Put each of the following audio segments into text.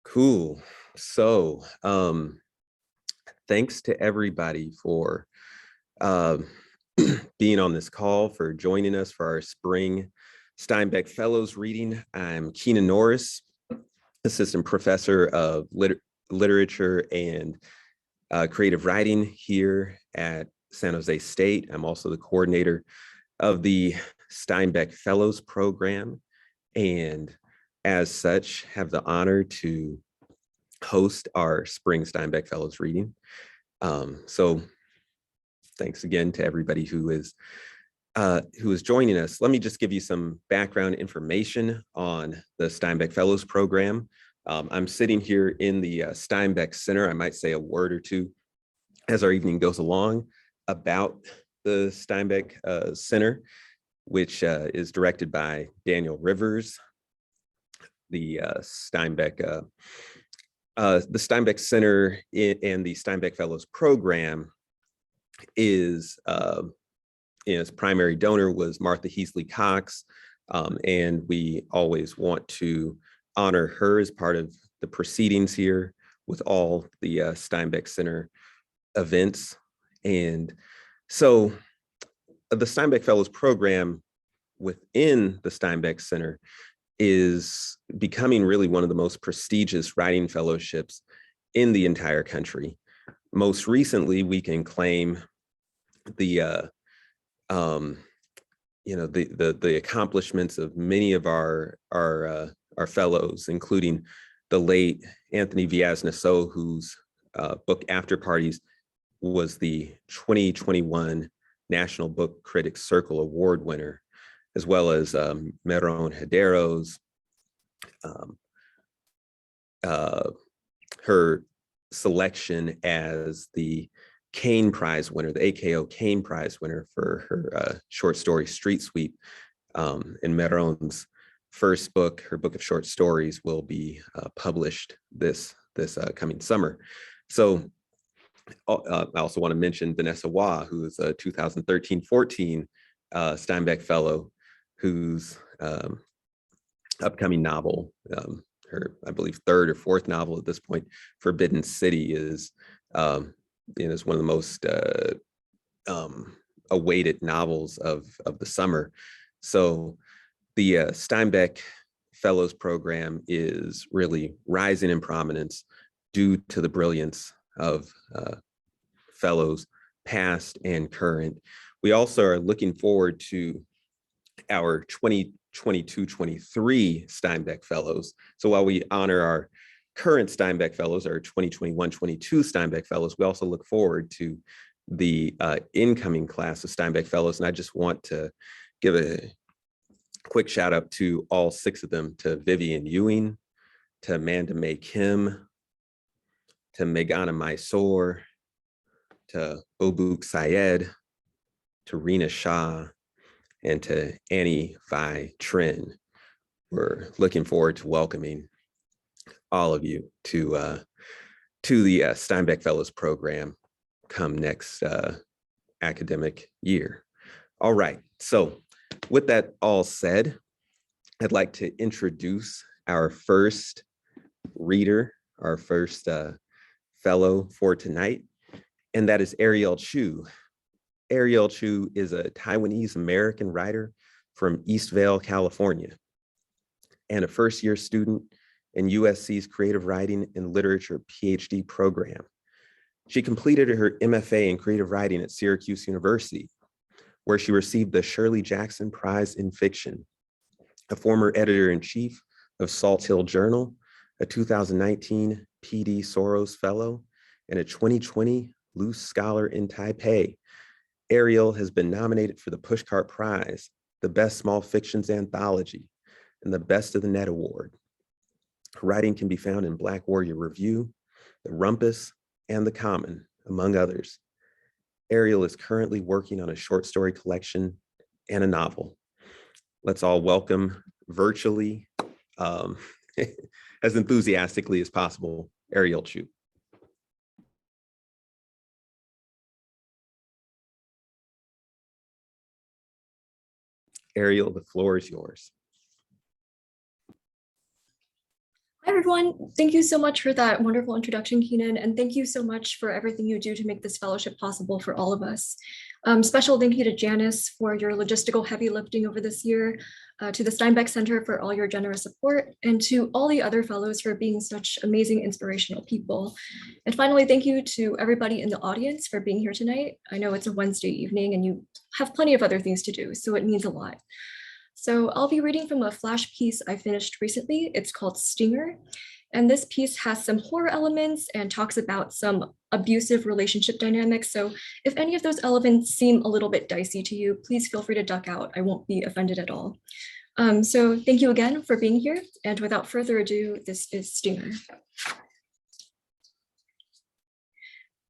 Cool. So, thanks to everybody for uh, being on this call, for joining us for our spring Steinbeck Fellows reading. I'm Keenan Norris, Assistant Professor of Literature and Creative Writing here at San Jose State. I'm also the coordinator of the Steinbeck Fellows program, and as such, have the honor to host our spring Steinbeck Fellows reading. So thanks again to everybody who is joining us. Let me just give you some background information on the Steinbeck Fellows program. I'm sitting here in the Steinbeck Center. I might say a word or two as our evening goes along about the Steinbeck Center, which is directed by Daniel Rivers. The Steinbeck Center and the Steinbeck Fellows program is, its primary donor was Martha Heasley Cox, and we always want to honor her as part of the proceedings here with all the Steinbeck Center events. And so the Steinbeck Fellows program within the Steinbeck Center is becoming really one of the most prestigious writing fellowships in the entire country. Most recently, we can claim the the accomplishments of many of our fellows, including the late Anthony Vias-Nassau, whose book After Parties was the 2021 National Book Critics Circle Award winner, as well as Meron Hedero's, her selection as the Kane Prize winner, the AKO Kane Prize winner for her short story Street Sweep. And Meron's first book, her book of short stories, will be published this coming summer. So I also want to mention Vanessa Hua, who is a 2013-14 Steinbeck Fellow, whose upcoming novel, her, I believe, third or fourth novel at this point, Forbidden City, is one of the most awaited novels of the summer. So the Steinbeck Fellows program is really rising in prominence due to the brilliance of fellows past and current. We also are looking forward to our 2022-23 Steinbeck Fellows. So while we honor our current Steinbeck Fellows, our 2021-22 Steinbeck Fellows, we also look forward to the incoming class of Steinbeck Fellows. And I just want to give a quick shout out to all 6 of them, to Vivian Ewing, to Amanda Mae Kim, to Meghana Mysore, to Obuk Syed, to Rena Shah, and to Annie Vi Trin. We're looking forward to welcoming all of you to the Steinbeck Fellows program come next academic year. All right, so with that all said, I'd like to introduce our first reader, our first fellow for tonight, and that is Ariel Chu. Ariel Chu is a Taiwanese American writer from East Vale, California, and a first-year student in USC's Creative Writing and Literature PhD program. She completed her MFA in Creative Writing at Syracuse University, where she received the Shirley Jackson Prize in Fiction, a former editor-in-chief of Salt Hill Journal, a 2019 P.D. Soros Fellow, and a 2020 Luce Scholar in Taipei. Ariel has been nominated for the Pushcart Prize, the Best Small Fictions Anthology, and the Best of the Net Award. Her writing can be found in Black Warrior Review, The Rumpus, and The Common, among others. Ariel is currently working on a short story collection and a novel. Let's all welcome virtually, as enthusiastically as possible, Ariel Chu. Ariel, the floor is yours. Hi, everyone. Thank you so much for that wonderful introduction, Keenan, and thank you so much for everything you do to make this fellowship possible for all of us. Special thank you to Janice for your logistical heavy lifting over this year, to the Steinbeck Center for all your generous support, and to all the other fellows for being such amazing, inspirational people. And finally, thank you to everybody in the audience for being here tonight. I know it's a Wednesday evening and you have plenty of other things to do, so it means a lot. So I'll be reading from a flash piece I finished recently. It's called Stinger. And this piece has some horror elements and talks about some abusive relationship dynamics. So if any of those elements seem a little bit dicey to you, please feel free to duck out. I won't be offended at all. So thank you again for being here. And without further ado, this is Stinger.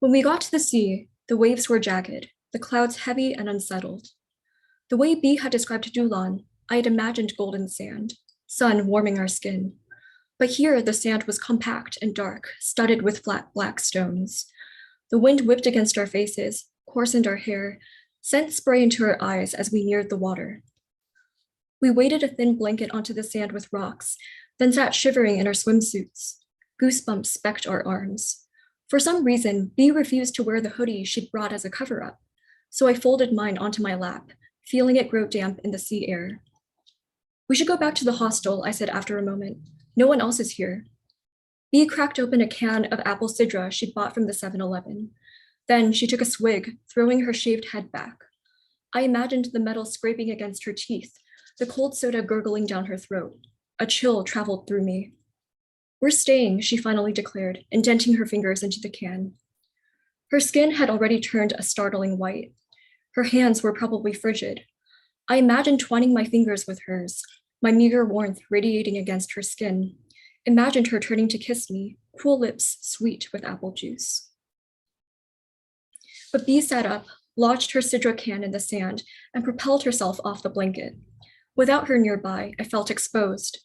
When we got to the sea, the waves were jagged, the clouds heavy and unsettled. The way B had described Dulan, I had imagined golden sand, sun warming our skin. But here the sand was compact and dark, studded with flat black stones. The wind whipped against our faces, coarsened our hair, sent spray into our eyes as we neared the water. We waded a thin blanket onto the sand with rocks, then sat shivering in our swimsuits. Goosebumps specked our arms. For some reason, B refused to wear the hoodie she'd brought as a cover-up, so I folded mine onto my lap, feeling it grow damp in the sea air. We should go back to the hostel, I said after a moment. No one else is here. B cracked open a can of apple sidra she'd bought from the 7-Eleven. Then she took a swig, throwing her shaved head back. I imagined the metal scraping against her teeth, the cold soda gurgling down her throat. A chill traveled through me. We're staying, she finally declared, indenting her fingers into the can. Her skin had already turned a startling white. Her hands were probably frigid. I imagined twining my fingers with hers, my meager warmth radiating against her skin. Imagined her turning to kiss me, cool lips sweet with apple juice. But B sat up, lodged her sidra can in the sand, and propelled herself off the blanket. Without her nearby, I felt exposed.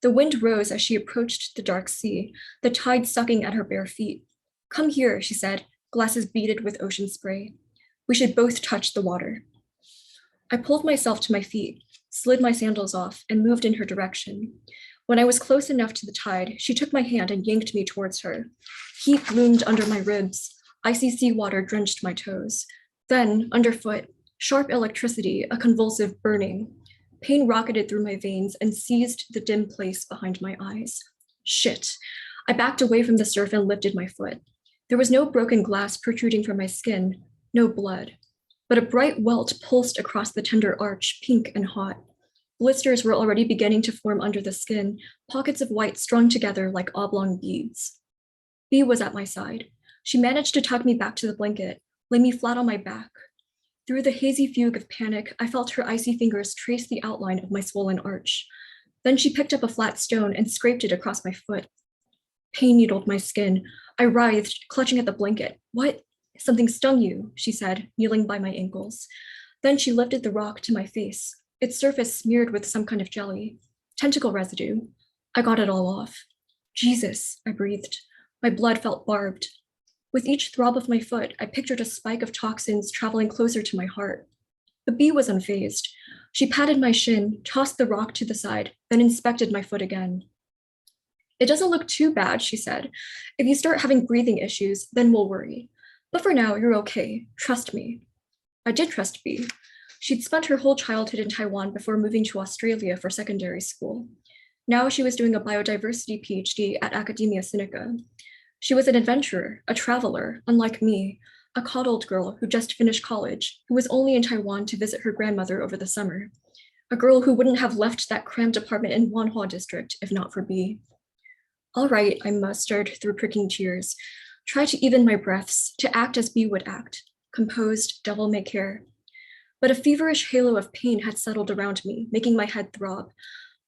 The wind rose as she approached the dark sea, the tide sucking at her bare feet. Come here, she said, glasses beaded with ocean spray. We should both touch the water. I pulled myself to my feet, slid my sandals off, and moved in her direction. When I was close enough to the tide, she took my hand and yanked me towards her. Heat loomed under my ribs. Icy seawater drenched my toes. Then, underfoot, sharp electricity, a convulsive burning. Pain rocketed through my veins and seized the dim place behind my eyes. Shit. I backed away from the surf and lifted my foot. There was no broken glass protruding from my skin, no blood. But a bright welt pulsed across the tender arch, pink and hot. Blisters were already beginning to form under the skin, pockets of white strung together like oblong beads. B was at my side. She managed to tug me back to the blanket, lay me flat on my back. Through the hazy fugue of panic, I felt her icy fingers trace the outline of my swollen arch. Then she picked up a flat stone and scraped it across my foot. Pain needled my skin. I writhed, clutching at the blanket. What? Something stung you, she said, kneeling by my ankles. Then she lifted the rock to my face, its surface smeared with some kind of jelly. Tentacle residue. I got it all off. Jesus, I breathed. My blood felt barbed. With each throb of my foot, I pictured a spike of toxins traveling closer to my heart. The bee was unfazed. She patted my shin, tossed the rock to the side, then inspected my foot again. It doesn't look too bad, she said. If you start having breathing issues, then we'll worry. But for now, you're okay. Trust me. I did trust B. She'd spent her whole childhood in Taiwan before moving to Australia for secondary school. Now she was doing a biodiversity PhD at Academia Sinica. She was an adventurer, a traveler, unlike me, a coddled girl who just finished college, who was only in Taiwan to visit her grandmother over the summer. A girl who wouldn't have left that cramped apartment in Wanhua district if not for B. All right, I mustered through pricking tears. Try to even my breaths, to act as B would act, composed, devil-may-care. But a feverish halo of pain had settled around me, making my head throb.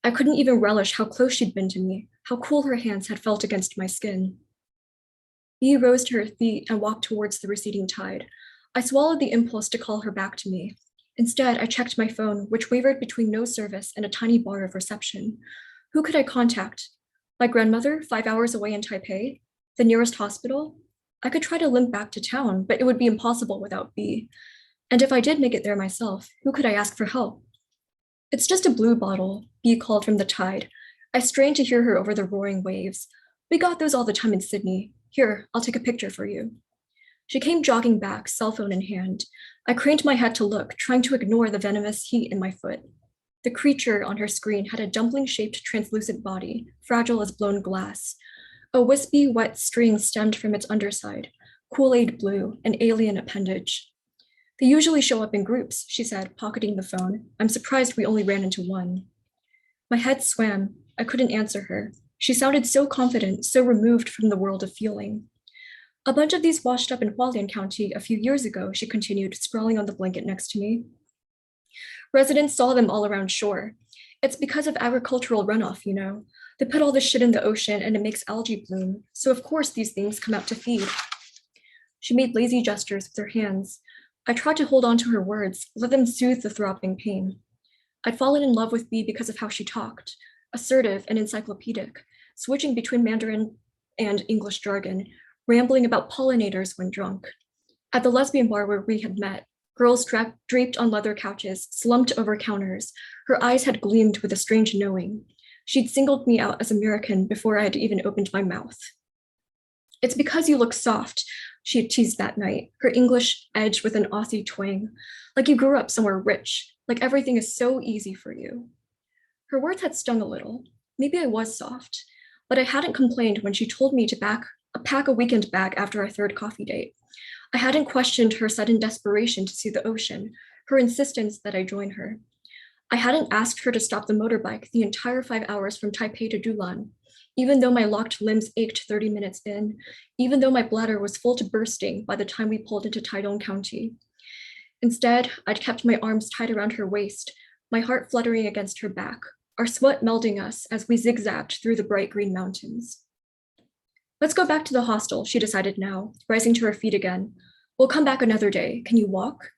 I couldn't even relish how close she'd been to me, how cool her hands had felt against my skin. B rose to her feet and walked towards the receding tide. I swallowed the impulse to call her back to me. Instead, I checked my phone, which wavered between no service and a tiny bar of reception. Who could I contact? My grandmother, 5 hours away in Taipei? The nearest hospital? I could try to limp back to town, but it would be impossible without B. And if I did make it there myself, who could I ask for help? It's just a blue bottle, B called from the tide. I strained to hear her over the roaring waves. We got those all the time in Sydney. Here, I'll take a picture for you. She came jogging back, cell phone in hand. I craned my head to look, trying to ignore the venomous heat in my foot. The creature on her screen had a dumpling-shaped translucent body, fragile as blown glass. A wispy, wet string stemmed from its underside, Kool-Aid blue, an alien appendage. They usually show up in groups, she said, pocketing the phone. I'm surprised we only ran into one. My head swam. I couldn't answer her. She sounded so confident, so removed from the world of feeling. A bunch of these washed up in Hualien County a few years ago, she continued, sprawling on the blanket next to me. Residents saw them all around shore. It's because of agricultural runoff, you know. They put all this shit in the ocean and it makes algae bloom. So of course these things come out to feed. She made lazy gestures with her hands. I tried to hold on to her words, let them soothe the throbbing pain. I'd fallen in love with Bea because of how she talked, assertive and encyclopedic, switching between Mandarin and English jargon, rambling about pollinators when drunk. At the lesbian bar where we had met, girls draped on leather couches, slumped over counters. Her eyes had gleamed with a strange knowing. She'd singled me out as American before I had even opened my mouth. It's because you look soft, she had teased that night, her English edged with an Aussie twang, like you grew up somewhere rich, like everything is so easy for you. Her words had stung a little. Maybe I was soft, but I hadn't complained when she told me to pack a weekend bag after our third coffee date. I hadn't questioned her sudden desperation to see the ocean, her insistence that I join her. I hadn't asked her to stop the motorbike the entire 5 hours from Taipei to Dulan, even though my locked limbs ached 30 minutes in, even though my bladder was full to bursting by the time we pulled into Taidong County. Instead, I'd kept my arms tied around her waist, my heart fluttering against her back, our sweat melding us as we zigzagged through the bright green mountains. Let's go back to the hostel, she decided now, rising to her feet again. We'll come back another day. Can you walk?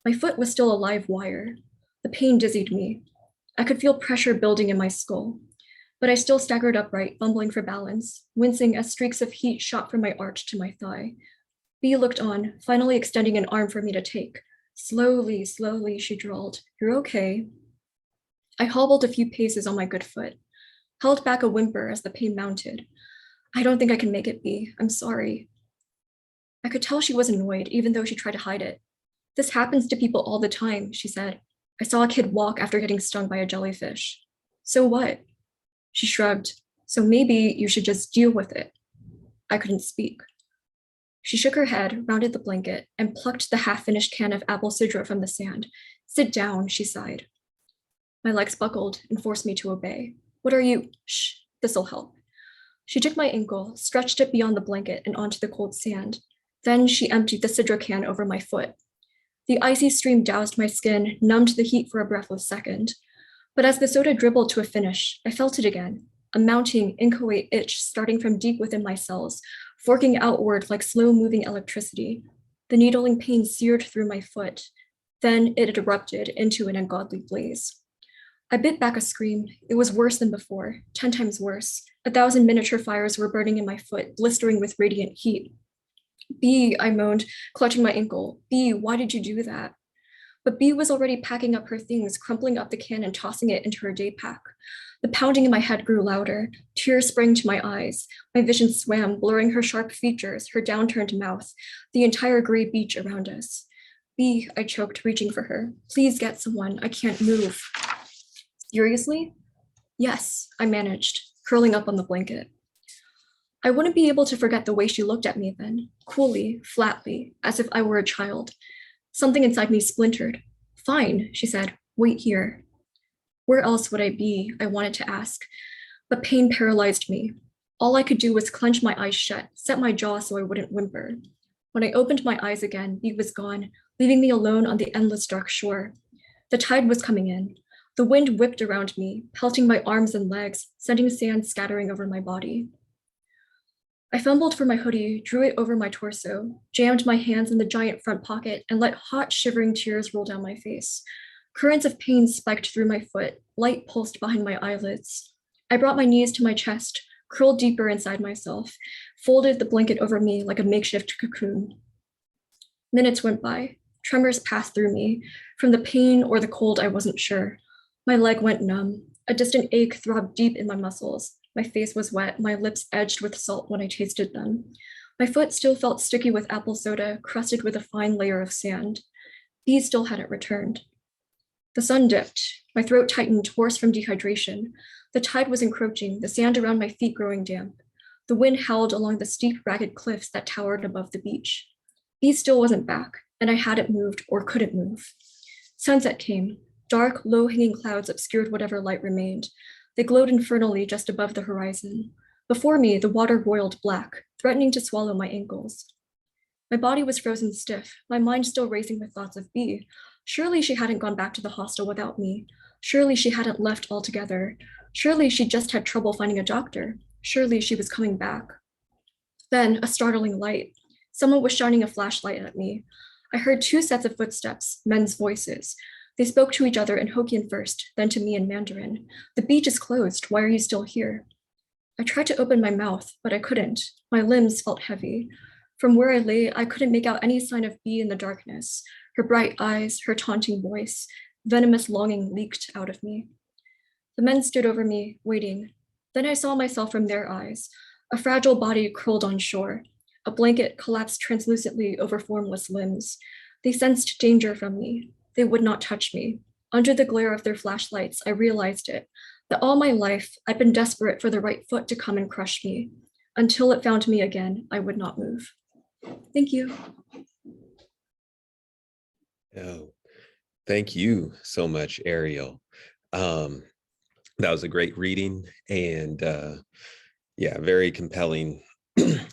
My foot was still a live wire. The pain dizzied me. I could feel pressure building in my skull, but I still staggered upright, fumbling for balance, wincing as streaks of heat shot from my arch to my thigh. Bea looked on, finally extending an arm for me to take. Slowly, slowly, she drawled. You're okay. I hobbled a few paces on my good foot, held back a whimper as the pain mounted. I don't think I can make it, Bea. I'm sorry. I could tell she was annoyed, even though she tried to hide it. This happens to people all the time, she said. I saw a kid walk after getting stung by a jellyfish. So what? She shrugged. So maybe you should just deal with it. I couldn't speak. She shook her head, rounded the blanket, and plucked the half-finished can of apple sidra from the sand. Sit down, she sighed. My legs buckled and forced me to obey. What are you? Shh, this'll help. She took my ankle, stretched it beyond the blanket and onto the cold sand. Then she emptied the sidra can over my foot. The icy stream doused my skin, numbed the heat for a breathless second. But as the soda dribbled to a finish, I felt it again, a mounting, inchoate itch starting from deep within my cells, forking outward like slow-moving electricity. The needling pain seared through my foot. Then it erupted into an ungodly blaze. I bit back a scream. It was worse than before, 10 times worse. 1,000 miniature fires were burning in my foot, blistering with radiant heat. Bea, I moaned, clutching my ankle. Bea, why did you do that? But Bea was already packing up her things, crumpling up the can and tossing it into her day pack. The pounding in my head grew louder. Tears sprang to my eyes. My vision swam, blurring her sharp features, her downturned mouth, the entire gray beach around us. Bea, I choked, reaching for her. Please get someone. I can't move. Seriously? Yes, I managed, curling up on the blanket. I wouldn't be able to forget the way she looked at me then, coolly, flatly, as if I were a child. Something inside me splintered. Fine, she said, wait here. Where else would I be? I wanted to ask, but pain paralyzed me. All I could do was clench my eyes shut, set my jaw so I wouldn't whimper. When I opened my eyes again, Bea was gone, leaving me alone on the endless dark shore. The tide was coming in. The wind whipped around me, pelting my arms and legs, sending sand scattering over my body. I fumbled for my hoodie, drew it over my torso, jammed my hands in the giant front pocket, and let hot, shivering tears roll down my face. Currents of pain spiked through my foot, light pulsed behind my eyelids. I brought my knees to my chest, curled deeper inside myself, folded the blanket over me like a makeshift cocoon. Minutes went by. Tremors passed through me. From the pain or the cold, I wasn't sure. My leg went numb. A distant ache throbbed deep in my muscles. My face was wet, my lips edged with salt when I tasted them. My foot still felt sticky with apple soda, crusted with a fine layer of sand. These still hadn't returned. The sun dipped. My throat tightened, hoarse from dehydration. The tide was encroaching, the sand around my feet growing damp. The wind howled along the steep, ragged cliffs that towered above the beach. Beast still wasn't back, and I hadn't moved or couldn't move. Sunset came. Dark, low-hanging clouds obscured whatever light remained. They glowed infernally just above the horizon. Before me, the water boiled black, threatening to swallow my ankles. My body was frozen stiff, my mind still racing with thoughts of B. Surely she hadn't gone back to the hostel without me. Surely she hadn't left altogether. Surely she just had trouble finding a doctor. Surely she was coming back. Then, a startling light. Someone was shining a flashlight at me. I heard two sets of footsteps, men's voices. They spoke to each other in Hokkien first, then to me in Mandarin. The beach is closed. Why are you still here? I tried to open my mouth, but I couldn't. My limbs felt heavy. From where I lay, I couldn't make out any sign of B in the darkness. Her bright eyes, her taunting voice, venomous longing leaked out of me. The men stood over me, waiting. Then I saw myself from their eyes, a fragile body curled on shore. A blanket collapsed translucently over formless limbs. They sensed danger from me. They would not touch me. Under the glare of their flashlights, I realized it, that all my life, I'd been desperate for the right foot to come and crush me. Until it found me again, I would not move. Thank you. Oh, thank you so much, Ariel. That was a great reading, and yeah, very compelling,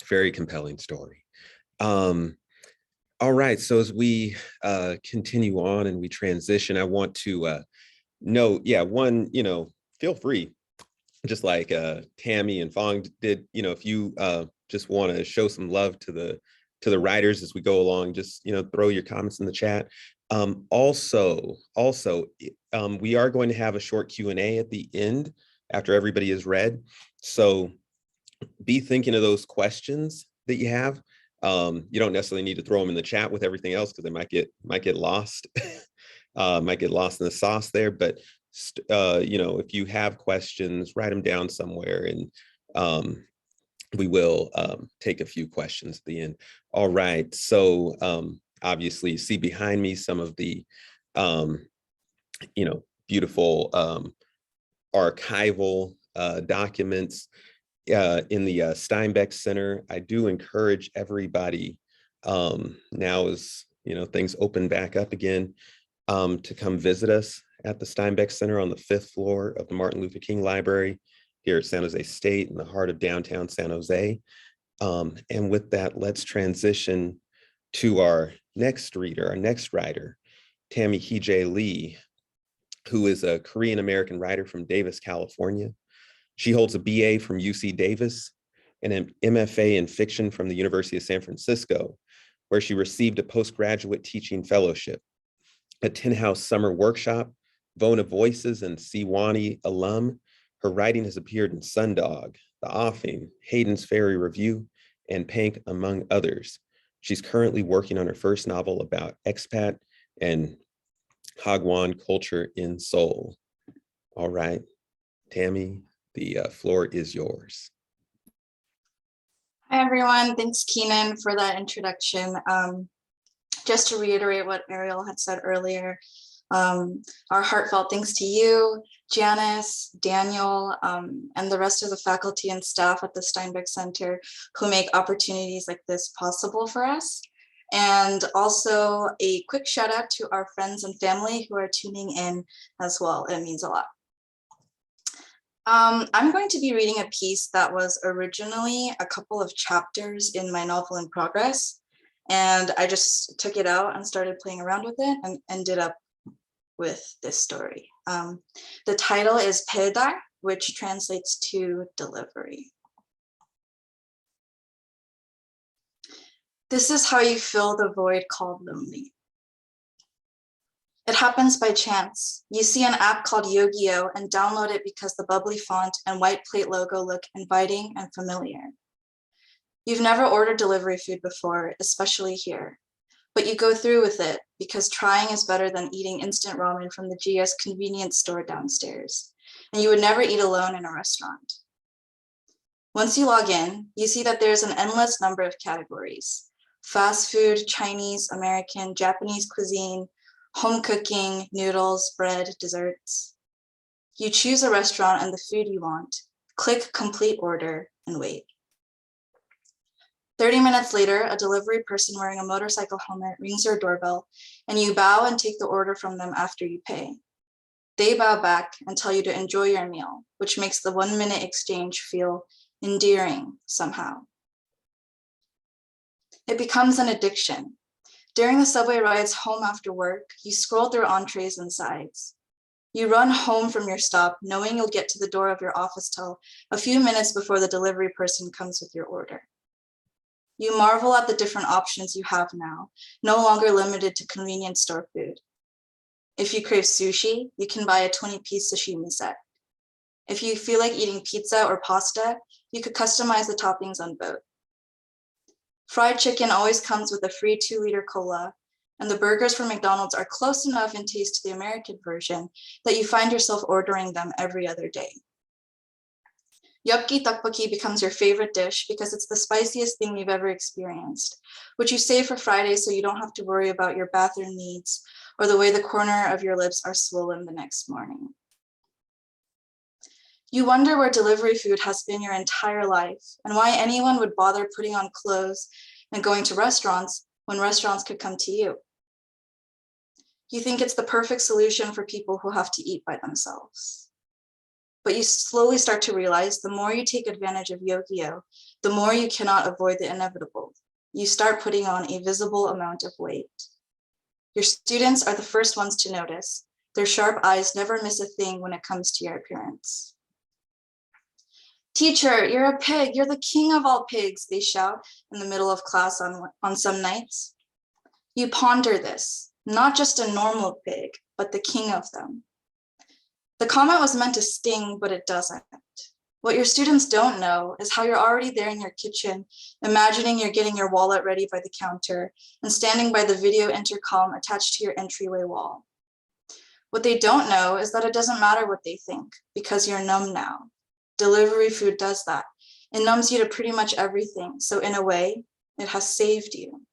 very compelling story. All right, so as we continue on and we transition, I want to note, yeah, one, feel free, just like Tammy and Fong did, if you just want to show some love to the writers as we go along, just throw your comments in the chat. Also, we are going to have a short Q&A at the end after everybody is read. So be thinking of those questions that you have. You don't necessarily need to throw them in the chat with everything else because they might get lost, might get lost in the sauce there. But if you have questions, write them down somewhere, and we will take a few questions at the end. All right. So obviously, you see behind me some of the beautiful archival documents in the Steinbeck Center. I do encourage everybody now as things open back up again to come visit us at the Steinbeck Center on the 5th floor of the Martin Luther King Library here at San Jose State in the heart of downtown San Jose. And with that, let's transition to our next writer, Tammy J Lee, who is a Korean-American writer from Davis, California. She holds a BA from UC Davis and an MFA in fiction from the University of San Francisco, where she received a postgraduate teaching fellowship. A Tin House Summer Workshop, Vona Voices, and Sewanee alum, her writing has appeared in Sundog, The Offing, Hayden's Fairy Review, and Pank, among others. She's currently working on her first novel about expat and Hagwon culture in Seoul. All right, Tammy, the floor is yours. Hi, everyone. Thanks, Keenan, for that introduction. Just to reiterate what Ariel had said earlier, our heartfelt thanks to you, Janice, Daniel, and the rest of the faculty and staff at the Steinbeck Center who make opportunities like this possible for us. And also a quick shout out to our friends and family who are tuning in as well. It means a lot. I'm going to be reading a piece that was originally a couple of chapters in my novel in progress. And I just took it out and started playing around with it and ended up with this story. The title is Pedar, which translates to delivery. This is how you fill the void called lonely. It happens by chance. You see an app called Yogio and download it because the bubbly font and white plate logo look inviting and familiar. You've never ordered delivery food before, especially here, but you go through with it because trying is better than eating instant ramen from the GS convenience store downstairs. and you would never eat alone in a restaurant. Once you log in, you see that there's an endless number of categories: fast food, Chinese, American, Japanese cuisine, home cooking, noodles, bread, desserts. You choose a restaurant and the food you want, click complete order, and wait. 30 minutes later, a delivery person wearing a motorcycle helmet rings your doorbell, and you bow and take the order from them after you pay. They bow back and tell you to enjoy your meal, which makes the 1-minute exchange feel endearing somehow. It becomes an addiction. During the subway rides home after work, you scroll through entrees and sides. You run home from your stop, knowing you'll get to the door of your office till a few minutes before the delivery person comes with your order. You marvel at the different options you have now, no longer limited to convenience store food. If you crave sushi, you can buy a 20-piece sashimi set. If you feel like eating pizza or pasta, you could customize the toppings on both. Fried chicken always comes with a free 2-liter cola, and the burgers from McDonald's are close enough in taste to the American version that you find yourself ordering them every other day. Yukki tteokbokki becomes your favorite dish because it's the spiciest thing you've ever experienced, which you save for Friday so you don't have to worry about your bathroom needs or the way the corner of your lips are swollen the next morning. You wonder where delivery food has been your entire life and why anyone would bother putting on clothes and going to restaurants when restaurants could come to you. You think it's the perfect solution for people who have to eat by themselves. But you slowly start to realize the more you take advantage of Yogyo, the more you cannot avoid the inevitable. You start putting on a visible amount of weight. Your students are the first ones to notice. Their sharp eyes never miss a thing when it comes to your appearance. "Teacher, you're a pig. You're the king of all pigs," they shout in the middle of class on some nights. You ponder this, not just a normal pig, but the king of them. The comment was meant to sting, but it doesn't. What your students don't know is how you're already there in your kitchen, imagining you're getting your wallet ready by the counter and standing by the video intercom attached to your entryway wall. What they don't know is that it doesn't matter what they think because you're numb now. Delivery food does that. It numbs you to pretty much everything. So in a way, it has saved you,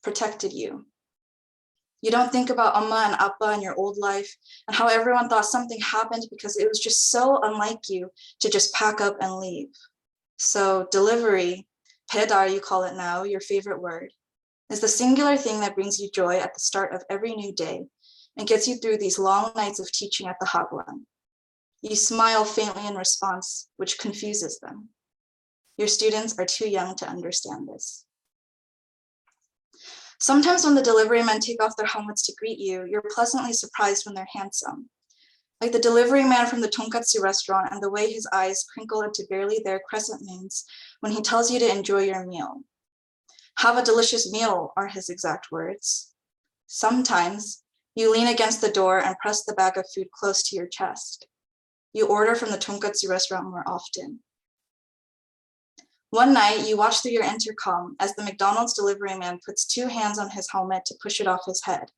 protected you. You don't think about Amma and Appa in your old life and how everyone thought something happened because it was just so unlike you to just pack up and leave. So delivery, pedar you call it now, your favorite word, is the singular thing that brings you joy at the start of every new day and gets you through these long nights of teaching at the Hagwon. You smile faintly in response, which confuses them. Your students are too young to understand this. Sometimes when the delivery men take off their helmets to greet you, you're pleasantly surprised when they're handsome. Like the delivery man from the tonkatsu restaurant and the way his eyes crinkle into barely there crescent moons when he tells you to enjoy your meal. "Have a delicious meal," are his exact words. Sometimes you lean against the door and press the bag of food close to your chest. You order from the tonkatsu restaurant more often. One night, you watch through your intercom as the McDonald's delivery man puts 2 hands on his helmet to push it off his head.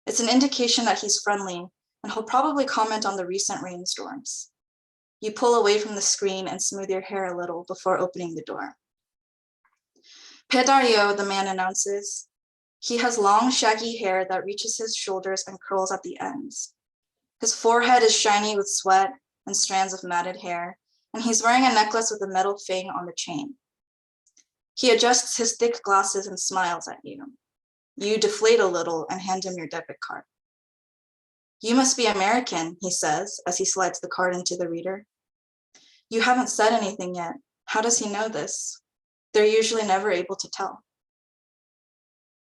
It's an indication that he's friendly, and he'll probably comment on the recent rainstorms. You pull away from the screen and smooth your hair a little before opening the door. "Pedario," the man announces. He has long, shaggy hair that reaches his shoulders and curls at the ends. His forehead is shiny with sweat and strands of matted hair, and he's wearing a necklace with a metal fang on the chain. He adjusts his thick glasses and smiles at you. You deflate a little and hand him your debit card. "You must be American," he says as he slides the card into the reader. You haven't said anything yet. How does he know this? They're usually never able to tell.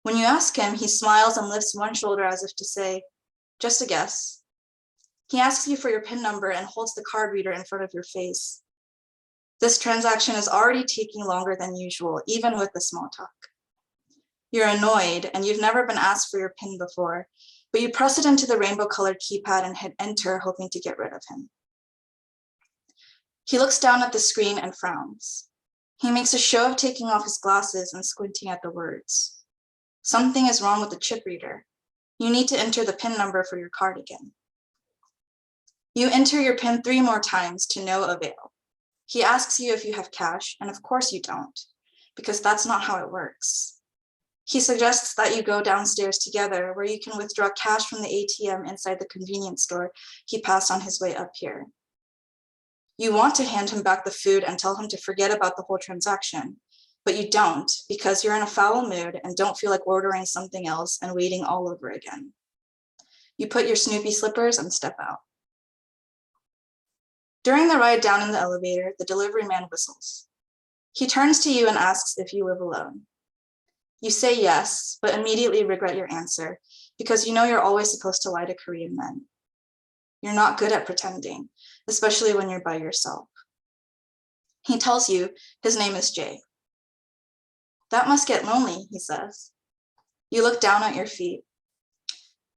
When you ask him, he smiles and lifts one shoulder as if to say, "Just a guess." He asks you for your PIN number and holds the card reader in front of your face. This transaction is already taking longer than usual, even with the small talk. You're annoyed and you've never been asked for your PIN before, but you press it into the rainbow-colored keypad and hit enter, hoping to get rid of him. He looks down at the screen and frowns. He makes a show of taking off his glasses and squinting at the words. Something is wrong with the chip reader. You need to enter the PIN number for your card again. You enter your PIN 3 more times to no avail. He asks you if you have cash, and of course you don't, because that's not how it works. He suggests that you go downstairs together where you can withdraw cash from the ATM inside the convenience store he passed on his way up here. You want to hand him back the food and tell him to forget about the whole transaction, but you don't because you're in a foul mood and don't feel like ordering something else and waiting all over again. You put your Snoopy slippers and step out. During the ride down in the elevator, the delivery man whistles. He turns to you and asks if you live alone. You say yes, but immediately regret your answer because you know you're always supposed to lie to Korean men. You're not good at pretending, especially when you're by yourself. He tells you his name is Jay. That must get lonely, he says. You look down at your feet.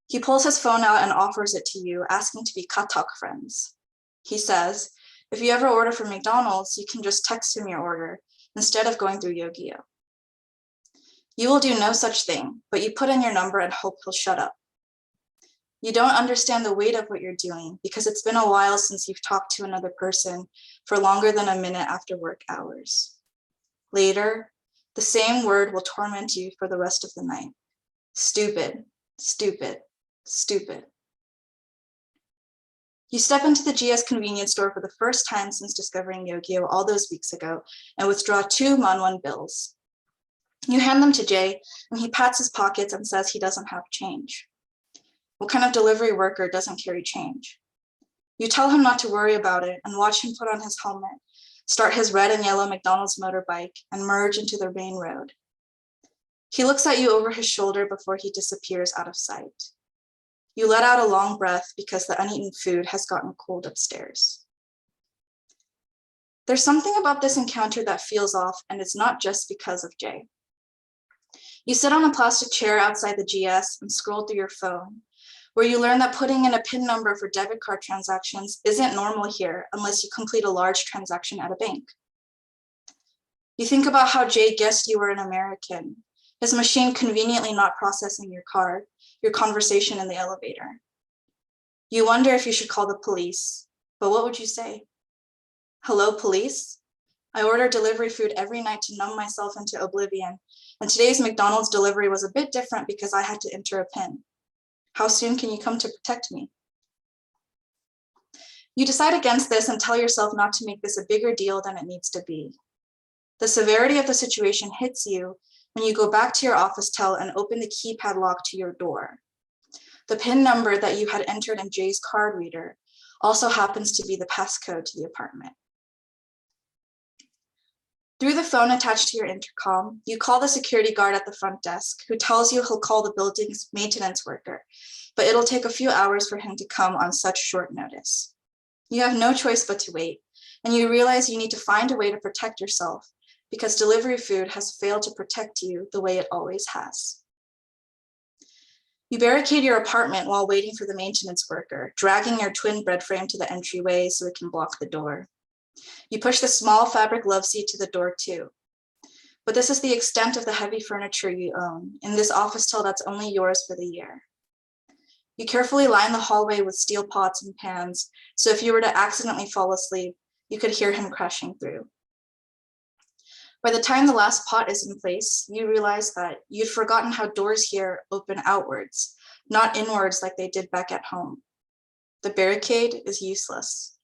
He pulls his phone out and offers it to you, asking to be katok friends. He says, if you ever order from McDonald's, you can just text him your order instead of going through Yogio. You will do no such thing, but you put in your number and hope he'll shut up. You don't understand the weight of what you're doing because it's been a while since you've talked to another person for longer than a minute after work hours. Later, the same word will torment you for the rest of the night. Stupid, stupid, stupid. You step into the GS convenience store for the first time since discovering Yogio all those weeks ago and withdraw 2 Manwon bills. You hand them to Jay and he pats his pockets and says he doesn't have change. What kind of delivery worker doesn't carry change? You tell him not to worry about it and watch him put on his helmet, start his red and yellow McDonald's motorbike and merge into the main road. He looks at you over his shoulder before he disappears out of sight. You let out a long breath because the uneaten food has gotten cold upstairs. There's something about this encounter that feels off, and it's not just because of Jay. You sit on a plastic chair outside the GS and scroll through your phone, where you learn that putting in a PIN number for debit card transactions isn't normal here unless you complete a large transaction at a bank. You think about how Jay guessed you were an American, his machine conveniently not processing your card, your conversation in the elevator. You wonder if you should call the police, but what would you say? Hello, police? I order delivery food every night to numb myself into oblivion, and today's McDonald's delivery was a bit different because I had to enter a PIN. How soon can you come to protect me? You decide against this and tell yourself not to make this a bigger deal than it needs to be. The severity of the situation hits you when you go back to your office tel and open the keypad lock to your door. The PIN number that you had entered in Jay's card reader also happens to be the passcode to the apartment. Through the phone attached to your intercom, you call the security guard at the front desk, who tells you he'll call the building's maintenance worker, but it'll take a few hours for him to come on such short notice. You have no choice but to wait, and you realize you need to find a way to protect yourself because delivery food has failed to protect you the way it always has. You barricade your apartment while waiting for the maintenance worker, dragging your twin bed frame to the entryway so it can block the door. You push the small fabric love seat to the door too. But this is the extent of the heavy furniture you own in this office tel that's only yours for the year. You carefully line the hallway with steel pots and pans, so if you were to accidentally fall asleep, you could hear him crashing through. By the time the last pot is in place, you realize that you'd forgotten how doors here open outwards, not inwards like they did back at home. The barricade is useless.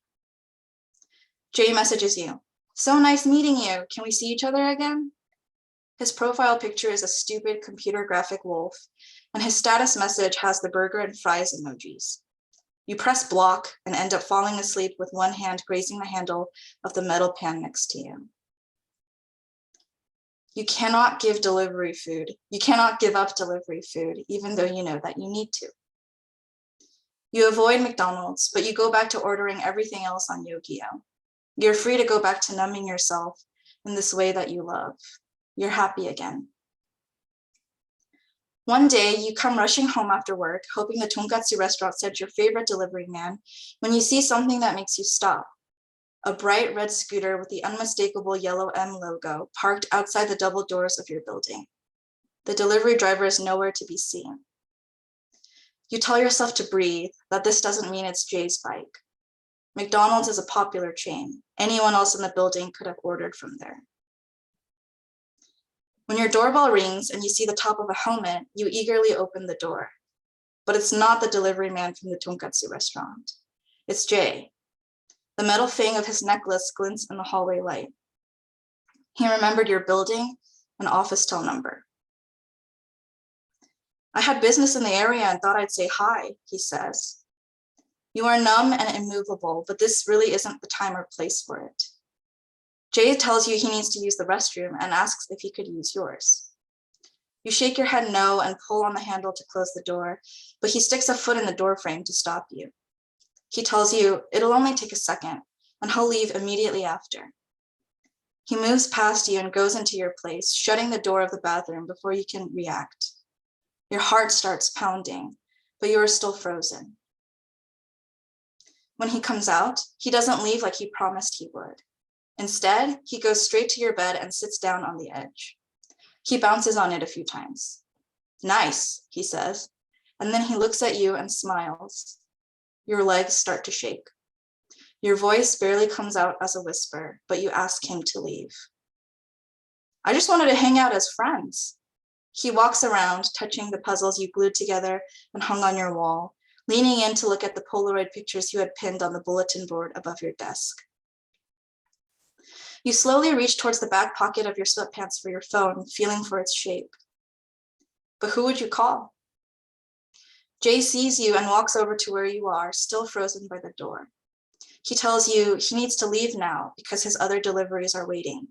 Jay messages you. So nice meeting you. Can we see each other again? His profile picture is a stupid computer graphic wolf, and his status message has the burger and fries emojis. You press block and end up falling asleep with one hand grazing the handle of the metal pan next to you. You cannot give delivery food. You cannot give up delivery food, even though you know that you need to. You avoid McDonald's, but you go back to ordering everything else on Yogio. You're free to go back to numbing yourself in this way that you love. You're happy again. One day, you come rushing home after work, hoping the tonkatsu restaurant sent your favorite delivery man, when you see something that makes you stop. A bright red scooter with the unmistakable yellow M logo parked outside the double doors of your building. The delivery driver is nowhere to be seen. You tell yourself to breathe, that this doesn't mean it's Jay's bike. McDonald's is a popular chain. Anyone else in the building could have ordered from there. When your doorbell rings and you see the top of a helmet, you eagerly open the door. But it's not the delivery man from the tonkatsu restaurant. It's Jay. The metal fang of his necklace glints in the hallway light. He remembered your building and office tel number. I had business in the area and thought I'd say hi, he says. You are numb and immovable, but this really isn't the time or place for it. Jay tells you he needs to use the restroom and asks if he could use yours. You shake your head no and pull on the handle to close the door, but he sticks a foot in the door frame to stop you. He tells you it'll only take a second and he'll leave immediately after. He moves past you and goes into your place, shutting the door of the bathroom before you can react. Your heart starts pounding, but you are still frozen. When he comes out, he doesn't leave like he promised he would. Instead, he goes straight to your bed and sits down on the edge. He bounces on it a few times. Nice, he says, and then he looks at you and smiles. Your legs start to shake. Your voice barely comes out as a whisper, but you ask him to leave. I just wanted to hang out as friends. He walks around, touching the puzzles you glued together and hung on your wall, leaning in to look at the Polaroid pictures you had pinned on the bulletin board above your desk. You slowly reach towards the back pocket of your sweatpants for your phone, feeling for its shape. But who would you call? Jay sees you and walks over to where you are, still frozen by the door. He tells you he needs to leave now because his other deliveries are waiting.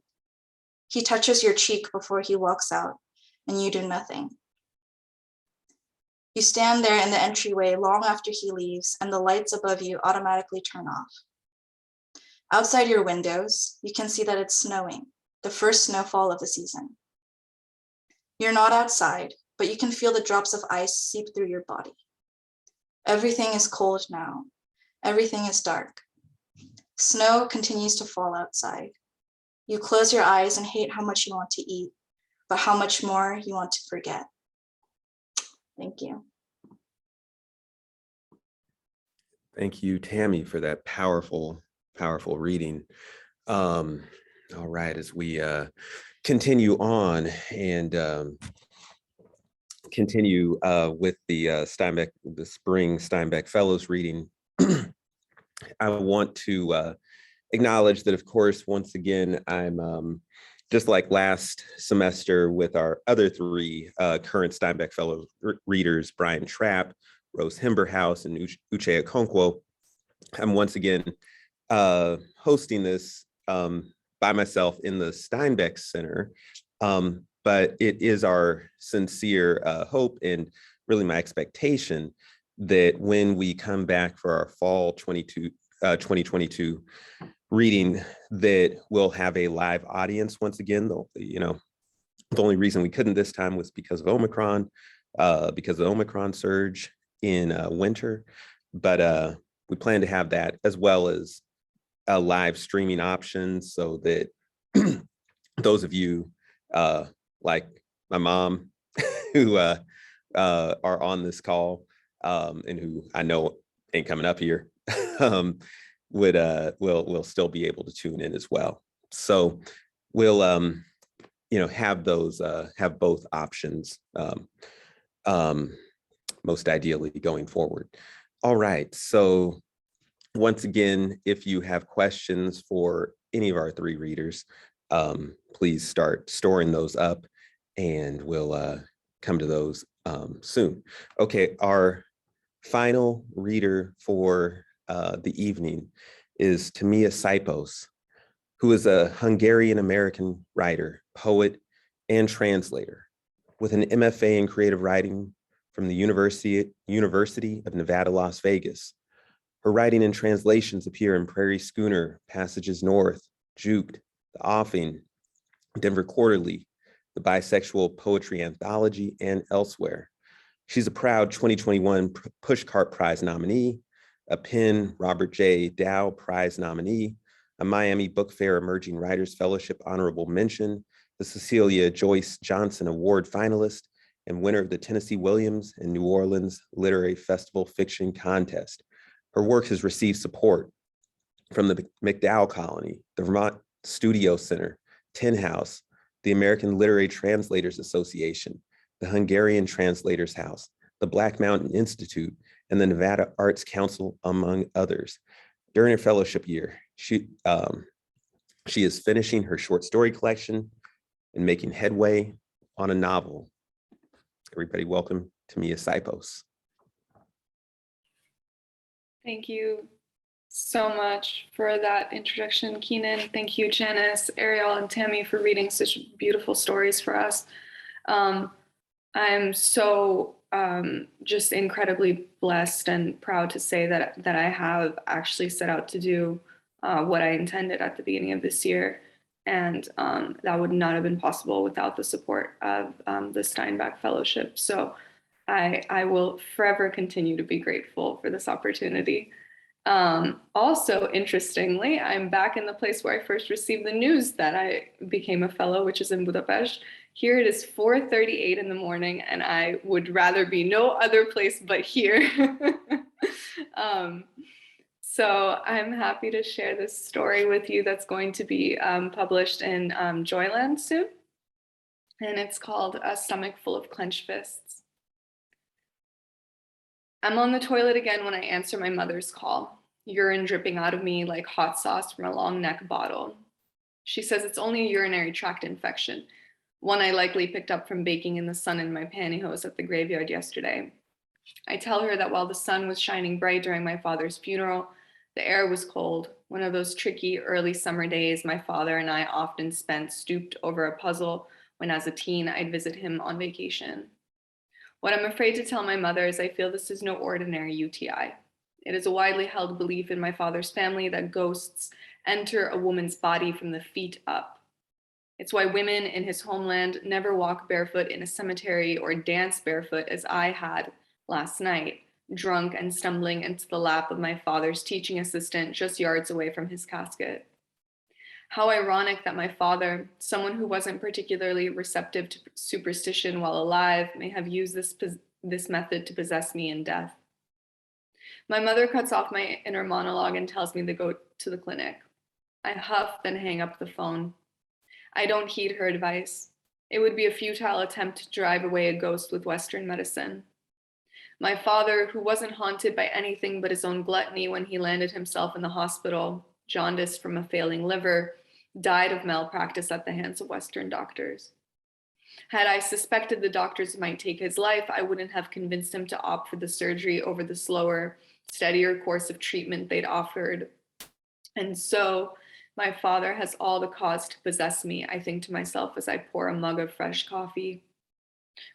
He touches your cheek before he walks out, and you do nothing. You stand there in the entryway long after he leaves, and the lights above you automatically turn off. Outside your windows, you can see that it's snowing, the first snowfall of the season. You're not outside, but you can feel the drops of ice seep through your body. Everything is cold now. Everything is dark. Snow continues to fall outside. You close your eyes and hate how much you want to eat, but how much more you want to forget. Thank you. Thank you, Tammy, for that powerful reading. All right, as we continue on and continue with the Steinbeck, the Spring Steinbeck Fellows reading, I want to acknowledge that, of course, once again, I'm just like last semester with our other three current Steinbeck Fellow readers, Brian Trapp, Rose Himberhouse, and Uche Okonkwo. I'm once again hosting this by myself in the Steinbeck Center, but it is our sincere hope and really my expectation that when we come back for our fall 2022 reading, that we'll have a live audience once again. The only reason we couldn't this time was because of Omicron, because of the Omicron surge in winter, but we plan to have that as well as a live streaming option so that those of you like my mom who are on this call and who I know ain't coming up here will still be able to tune in as well. So we'll have those have both options most ideally going forward. All right, so once again, if you have questions for any of our three readers, please start storing those up and we'll come to those soon. Okay, our final reader for the evening is Tamiya Sipos, who is a Hungarian-American writer, poet, and translator with an MFA in creative writing from the University of Nevada, Las Vegas. Her writing and translations appear in Prairie Schooner, Passages North, Juked, The Offing, Denver Quarterly, the Bisexual Poetry Anthology, and elsewhere. She's a proud 2021 Pushcart Prize nominee, a Penn Robert J. Dow Prize nominee, a Miami Book Fair Emerging Writers Fellowship Honorable Mention, the Cecilia Joyce Johnson Award finalist, and winner of the Tennessee Williams and New Orleans Literary Festival Fiction Contest. Her work has received support from the McDowell Colony, the Vermont Studio Center, Tin House, the American Literary Translators Association, the Hungarian Translators House, the Black Mountain Institute, and the Nevada Arts Council, among others. During her fellowship year, she is finishing her short story collection and making headway on a novel. Everybody welcome Tamiya Sipos. Thank you so much for that introduction, Keenan. Thank you, Janice, Ariel, and Tammy for reading such beautiful stories for us. I'm so just incredibly blessed and proud to say that I have actually set out to do what I intended at the beginning of this year. And that would not have been possible without the support of the Steinbeck Fellowship. So I will forever continue to be grateful for this opportunity. Also, interestingly, I'm back in the place where I first received the news that I became a fellow, which is in Budapest. Here it is 4:38 in the morning, and I would rather be no other place but here. So I'm happy to share this story with you that's going to be published in Joyland soon. And it's called A Stomach Full of Clenched Fists. I'm on the toilet again when I answer my mother's call, urine dripping out of me like hot sauce from a long neck bottle. She says it's only a urinary tract infection, one I likely picked up from baking in the sun in my pantyhose at the graveyard yesterday. I tell her that while the sun was shining bright during my father's funeral, the air was cold, one of those tricky early summer days my father and I often spent stooped over a puzzle when as a teen I'd visit him on vacation. What I'm afraid to tell my mother is I feel this is no ordinary UTI. It is a widely held belief in my father's family that ghosts enter a woman's body from the feet up. It's why women in his homeland never walk barefoot in a cemetery or dance barefoot as I had last night, drunk and stumbling into the lap of my father's teaching assistant just yards away from his casket. How ironic that my father, someone who wasn't particularly receptive to superstition while alive, may have used this method to possess me in death. My mother cuts off my inner monologue and tells me to go to the clinic. I huff, then hang up the phone. I don't heed her advice. It would be a futile attempt to drive away a ghost with Western medicine. My father, who wasn't haunted by anything but his own gluttony when he landed himself in the hospital, jaundiced from a failing liver, died of malpractice at the hands of Western doctors. Had I suspected the doctors might take his life, I wouldn't have convinced him to opt for the surgery over the slower, steadier course of treatment they'd offered. And so my father has all the cause to possess me, I think to myself as I pour a mug of fresh coffee.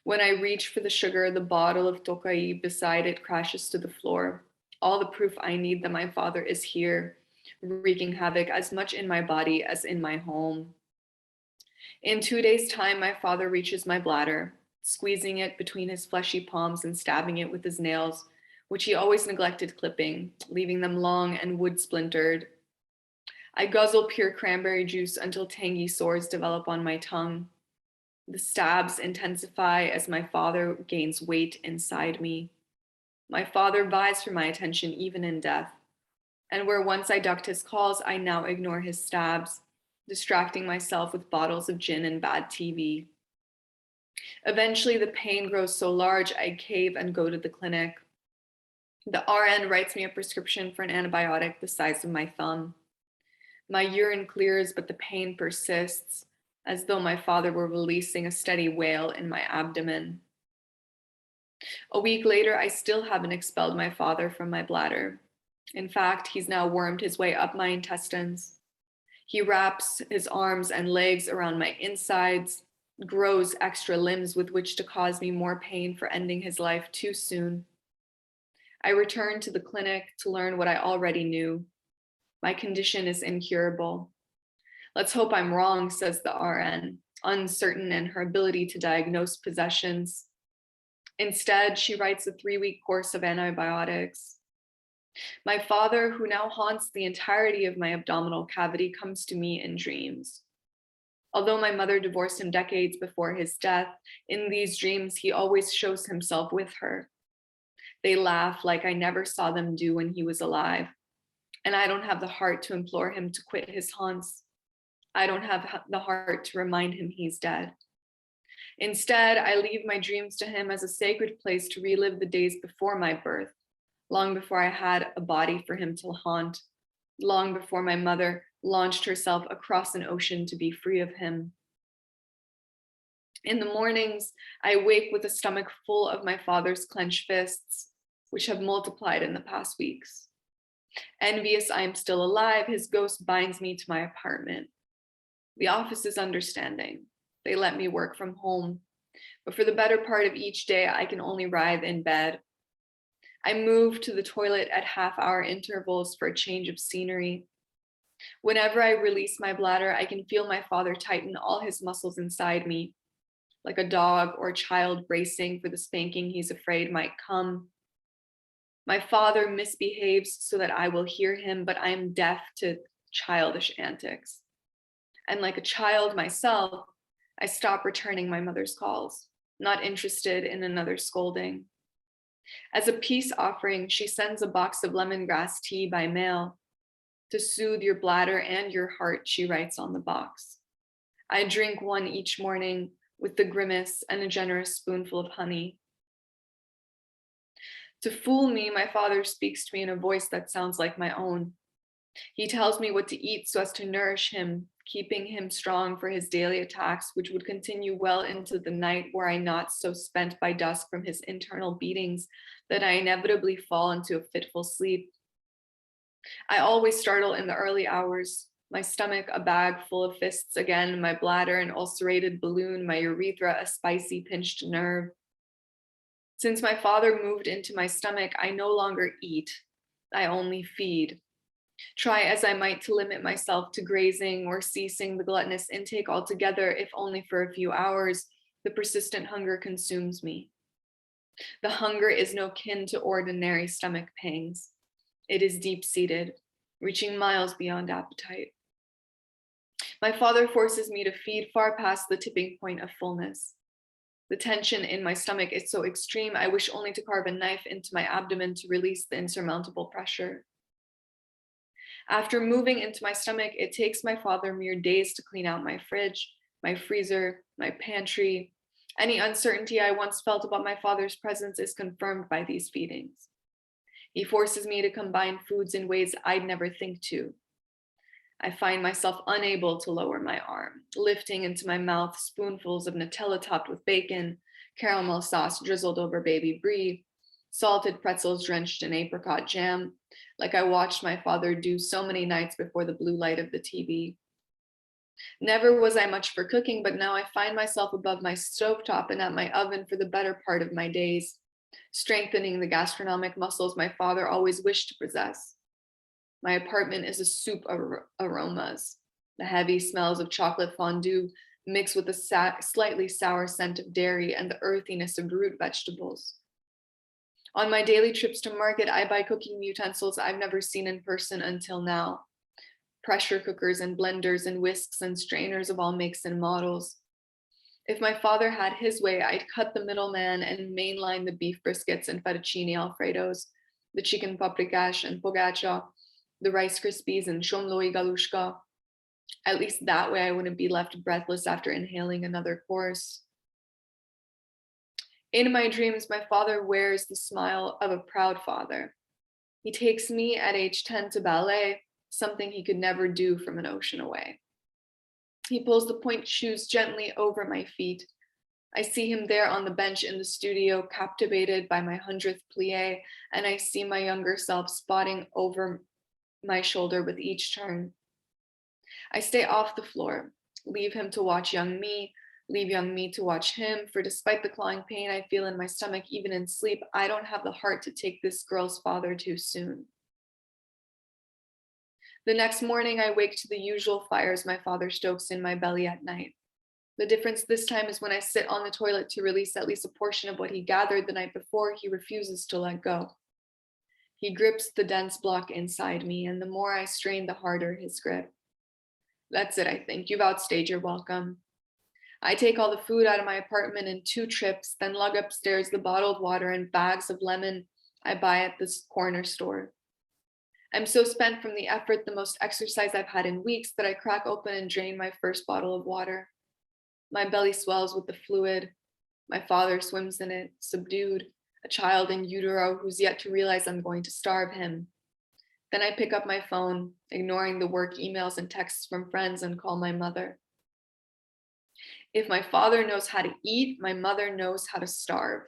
When I reach for the sugar, the bottle of Tokai beside it crashes to the floor. All the proof I need that my father is here, wreaking havoc as much in my body as in my home. In 2 days' time, my father reaches my bladder, squeezing it between his fleshy palms and stabbing it with his nails, which he always neglected clipping, leaving them long and wood-splintered. I guzzle pure cranberry juice until tangy sores develop on my tongue. The stabs intensify as my father gains weight inside me. My father vies for my attention even in death. And where once I ducked his calls, I now ignore his stabs, distracting myself with bottles of gin and bad TV. Eventually, the pain grows so large, I cave and go to the clinic. The RN writes me a prescription for an antibiotic the size of my thumb. My urine clears, but the pain persists, as though my father were releasing a steady wail in my abdomen. A week later, I still haven't expelled my father from my bladder. In fact, he's now wormed his way up my intestines. He wraps his arms and legs around my insides, grows extra limbs with which to cause me more pain for ending his life too soon. I return to the clinic to learn what I already knew. My condition is incurable. Let's hope I'm wrong, says the RN, uncertain in her ability to diagnose possessions. Instead, she writes a 3-week course of antibiotics. My father, who now haunts the entirety of my abdominal cavity, comes to me in dreams. Although my mother divorced him decades before his death, in these dreams, he always shows himself with her. They laugh like I never saw them do when he was alive. And I don't have the heart to implore him to quit his haunts. I don't have the heart to remind him he's dead. Instead, I leave my dreams to him as a sacred place to relive the days before my birth, long before I had a body for him to haunt, long before my mother launched herself across an ocean to be free of him. In the mornings, I wake with a stomach full of my father's clenched fists, which have multiplied in the past weeks. Envious I am still alive, his ghost binds me to my apartment. The office is understanding. They let me work from home, but for the better part of each day, I can only writhe in bed. I move to the toilet at half-hour intervals for a change of scenery. Whenever I release my bladder, I can feel my father tighten all his muscles inside me, like a dog or a child bracing for the spanking he's afraid might come. My father misbehaves so that I will hear him, but I am deaf to childish antics. And like a child myself, I stop returning my mother's calls, not interested in another scolding. As a peace offering, she sends a box of lemongrass tea by mail. To soothe your bladder and your heart, she writes on the box. I drink one each morning with the grimace and a generous spoonful of honey. To fool me, my father speaks to me in a voice that sounds like my own. He tells me what to eat so as to nourish him, keeping him strong for his daily attacks, which would continue well into the night were I not so spent by dusk from his internal beatings that I inevitably fall into a fitful sleep. I always startle in the early hours, my stomach a bag full of fists again, my bladder an ulcerated balloon, my urethra a spicy pinched nerve. Since my father moved into my stomach, I no longer eat, I only feed. Try as I might to limit myself to grazing or ceasing the gluttonous intake altogether, if only for a few hours, the persistent hunger consumes me. The hunger is no kin to ordinary stomach pangs. It is deep-seated, reaching miles beyond appetite. My father forces me to feed far past the tipping point of fullness. The tension in my stomach is so extreme, I wish only to carve a knife into my abdomen to release the insurmountable pressure. After moving into my stomach, it takes my father mere days to clean out my fridge, my freezer, my pantry. Any uncertainty I once felt about my father's presence is confirmed by these feedings. He forces me to combine foods in ways I'd never think to. I find myself unable to lower my arm, lifting into my mouth spoonfuls of Nutella topped with bacon, caramel sauce drizzled over baby brie, salted pretzels drenched in apricot jam, like I watched my father do so many nights before the blue light of the TV. Never was I much for cooking, but now I find myself above my stovetop and at my oven for the better part of my days, strengthening the gastronomic muscles my father always wished to possess. My apartment is a soup of aromas, the heavy smells of chocolate fondue mixed with the slightly sour scent of dairy and the earthiness of root vegetables. On my daily trips to market, I buy cooking utensils I've never seen in person until now. Pressure cookers and blenders and whisks and strainers of all makes and models. If my father had his way, I'd cut the middleman and mainline the beef briskets and fettuccine alfredos, the chicken paprikash and pogacha, the Rice Krispies and shomloi galushka. At least that way I wouldn't be left breathless after inhaling another course. In my dreams, my father wears the smile of a proud father. He takes me at age 10 to ballet, something he could never do from an ocean away. He pulls the pointe shoes gently over my feet. I see him there on the bench in the studio, captivated by my 100th plie, and I see my younger self spotting over my shoulder with each turn. I stay off the floor, leave him to watch young me, leave young me to watch him, for despite the clawing pain I feel in my stomach, even in sleep, I don't have the heart to take this girl's father too soon. The next morning, I wake to the usual fires my father stokes in my belly at night. The difference this time is when I sit on the toilet to release at least a portion of what he gathered the night before, he refuses to let go. He grips the dense block inside me, and the more I strain, the harder his grip. That's it, I think. You've outstayed your welcome. I take all the food out of my apartment in 2 trips, then lug upstairs the bottled water and bags of lemon I buy at this corner store. I'm so spent from the effort, the most exercise I've had in weeks, that I crack open and drain my first bottle of water. My belly swells with the fluid. My father swims in it, subdued, a child in utero who's yet to realize I'm going to starve him. Then I pick up my phone, ignoring the work emails and texts from friends, and call my mother. If my father knows how to eat, my mother knows how to starve.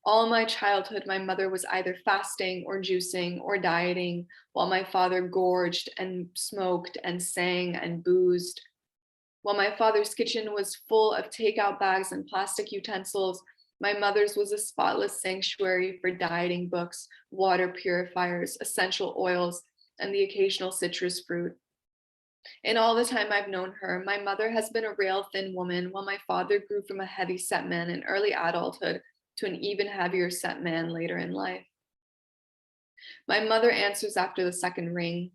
All my childhood, my mother was either fasting or juicing or dieting, while my father gorged and smoked and sang and boozed. While my father's kitchen was full of takeout bags and plastic utensils, my mother's was a spotless sanctuary for dieting books, water purifiers, essential oils, and the occasional citrus fruit. In all the time I've known her, my mother has been a rail thin woman, while my father grew from a heavy set man in early adulthood to an even heavier set man later in life. My mother answers after the second ring.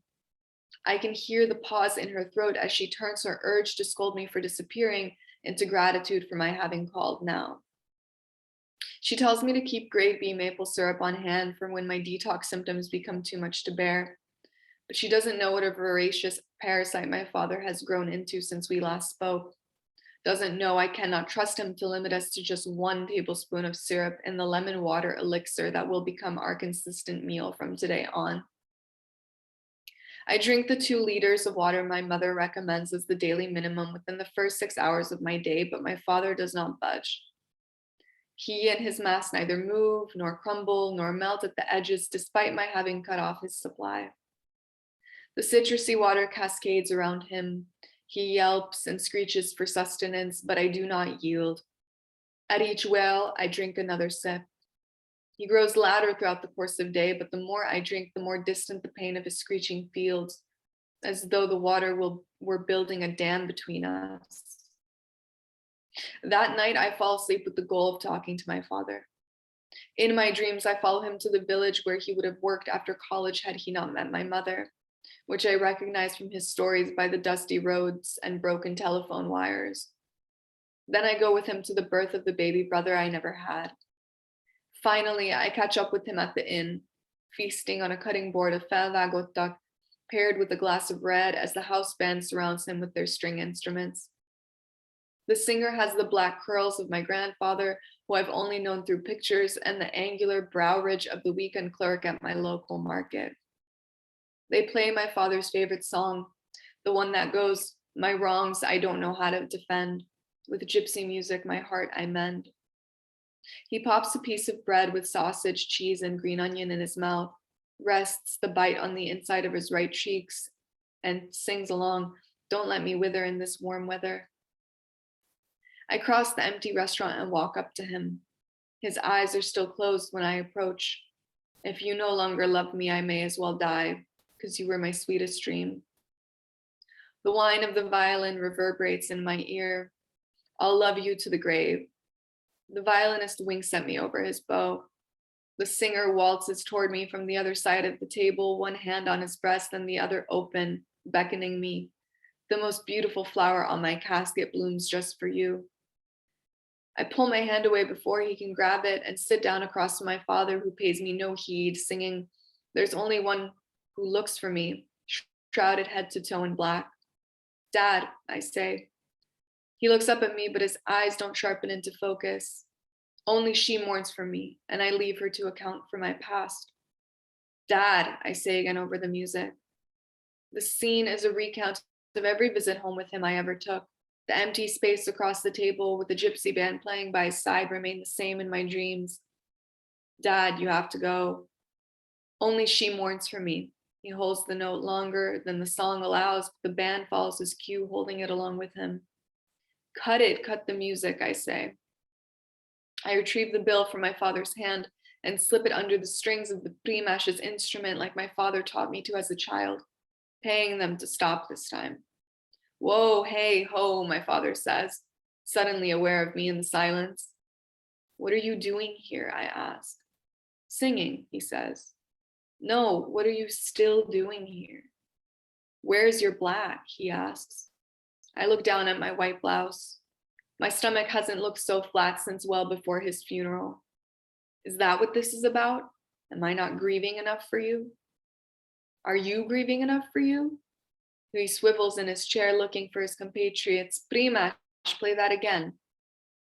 I can hear the pause in her throat as she turns her urge to scold me for disappearing into gratitude for my having called now. She tells me to keep grade B maple syrup on hand for when my detox symptoms become too much to bear. But she doesn't know what a voracious parasite my father has grown into since we last spoke. Doesn't know I cannot trust him to limit us to just 1 tablespoon of syrup in the lemon water elixir that will become our consistent meal from today on. I drink the 2 liters of water my mother recommends as the daily minimum within the first 6 hours of my day, but my father does not budge. He and his mass neither move, nor crumble, nor melt at the edges, despite my having cut off his supply. The citrusy water cascades around him. He yelps and screeches for sustenance, but I do not yield. At each wail, I drink another sip. He grows louder throughout the course of day, but the more I drink, the more distant the pain of his screeching feels, as though the water were building a dam between us. That night, I fall asleep with the goal of talking to my father. In my dreams, I follow him to the village where he would have worked after college had he not met my mother, which I recognize from his stories by the dusty roads and broken telephone wires. Then I go with him to the birth of the baby brother I never had. Finally, I catch up with him at the inn, feasting on a cutting board of felagottak, paired with a glass of red as the house band surrounds him with their string instruments. The singer has the black curls of my grandfather, who I've only known through pictures, and the angular brow ridge of the weekend clerk at my local market. They play my father's favorite song, the one that goes, "My wrongs I don't know how to defend. With gypsy music, my heart I mend." He pops a piece of bread with sausage, cheese, and green onion in his mouth, rests the bite on the inside of his right cheeks, and sings along, "Don't let me wither in this warm weather." I cross the empty restaurant and walk up to him. His eyes are still closed when I approach. "If you no longer love me, I may as well die, because you were my sweetest dream." The whine of the violin reverberates in my ear. "I'll love you to the grave." The violinist winks at me over his bow. The singer waltzes toward me from the other side of the table, one hand on his breast and the other open, beckoning me. "The most beautiful flower on my casket blooms just for you." I pull my hand away before he can grab it and sit down across from my father, who pays me no heed, singing, "There's only one who looks for me, shrouded head to toe in black." "Dad," I say. He looks up at me, but his eyes don't sharpen into focus. "Only she mourns for me, and I leave her to account for my past." "Dad," I say again over the music. The scene is a recount of every visit home with him I ever took. The empty space across the table with the gypsy band playing by his side remained the same in my dreams. "Dad, you have to go." "Only she mourns for me." He holds the note longer than the song allows, but the band follows his cue, holding it along with him. "Cut it, cut the music," I say. I retrieve the bill from my father's hand and slip it under the strings of the primash's instrument like my father taught me to as a child, paying them to stop this time. "Whoa, hey, ho," my father says, suddenly aware of me in the silence. "What are you doing here?" I ask. "Singing," he says. "No, what are you still doing here?" "Where's your black?" he asks. I look down at my white blouse. My stomach hasn't looked so flat since well before his funeral. "Is that what this is about? Am I not grieving enough for you?" Are you grieving enough for you? He swivels in his chair looking for his compatriots. Prima, play that again.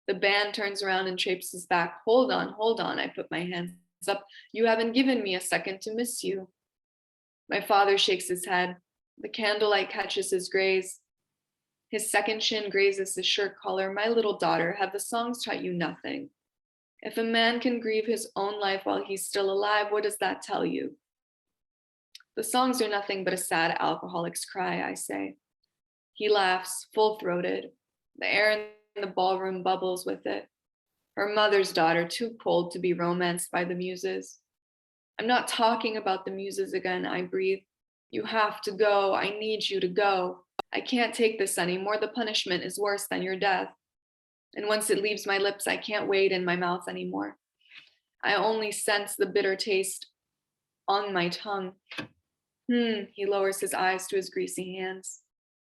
The band turns around and traipses back. Hold on. I put my hands up. You haven't given me a second to miss you. My father shakes his head. The candlelight catches his graze. His second chin grazes his shirt collar. My little daughter, have the songs taught you nothing? If a man can grieve his own life while he's still alive, what does that tell you? The songs are nothing but a sad alcoholic's cry, I say. He laughs, full-throated. The air in the ballroom bubbles with it. Her mother's daughter, too cold to be romanced by the muses. I'm not talking about the muses again, I breathe. You have to go. I need you to go. I can't take this anymore. The punishment is worse than your death. And once it leaves my lips, I can't weigh it in my mouth anymore. I only sense the bitter taste on my tongue. He lowers his eyes to his greasy hands.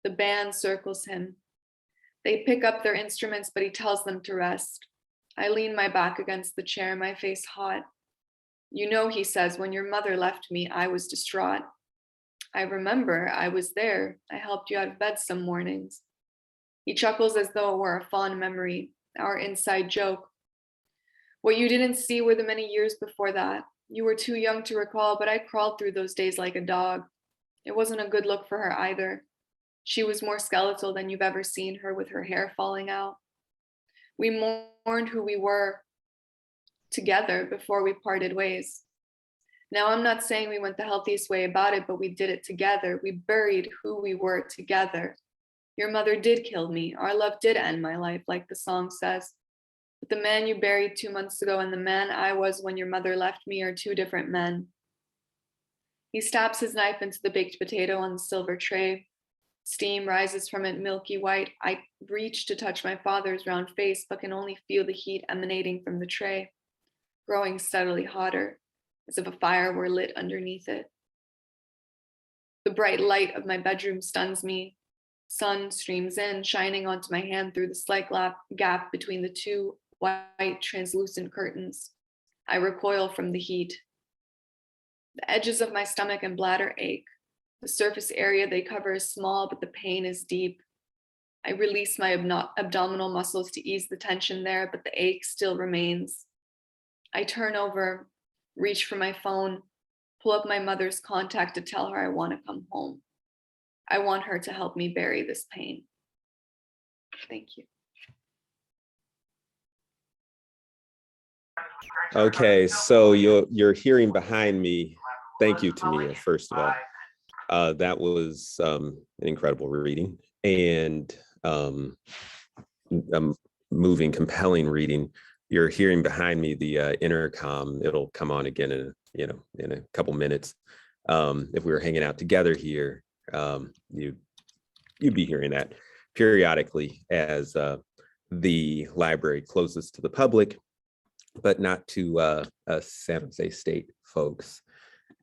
The band circles him. They pick up their instruments, but he tells them to rest. I lean my back against the chair, my face hot. You know, he says, when your mother left me, I was distraught. I remember I was there. I helped you out of bed some mornings. He chuckles as though it were a fond memory, our inside joke. What you didn't see were the many years before that. You were too young to recall, but I crawled through those days like a dog. It wasn't a good look for her either. She was more skeletal than you've ever seen her, with her hair falling out. We mourned who we were together before we parted ways. Now, I'm not saying we went the healthiest way about it, but we did it together. We buried who we were together. Your mother did kill me. Our love did end my life, like the song says. But the man you buried 2 months ago and the man I was when your mother left me are two different men. He stabs his knife into the baked potato on the silver tray. Steam rises from it, milky white. I reach to touch my father's round face, but can only feel the heat emanating from the tray, growing steadily hotter, as if a fire were lit underneath it. The bright light of my bedroom stuns me. Sun streams in, shining onto my hand through the slight gap between the two white translucent curtains. I recoil from the heat. The edges of my stomach and bladder ache. The surface area they cover is small, but the pain is deep. I release my abdominal muscles to ease the tension there, but the ache still remains. I turn over, reach for my phone, pull up my mother's contact to tell her I want to come home. I want her to help me bury this pain. Thank you. Okay, so you're hearing behind me. Thank you, Timea, first of all. That was an incredible reading and moving, compelling reading. You're hearing behind me the intercom. It'll come on again in a couple minutes. If we were hanging out together here, you'd be hearing that periodically as the library closes to the public, but not to San Jose State folks.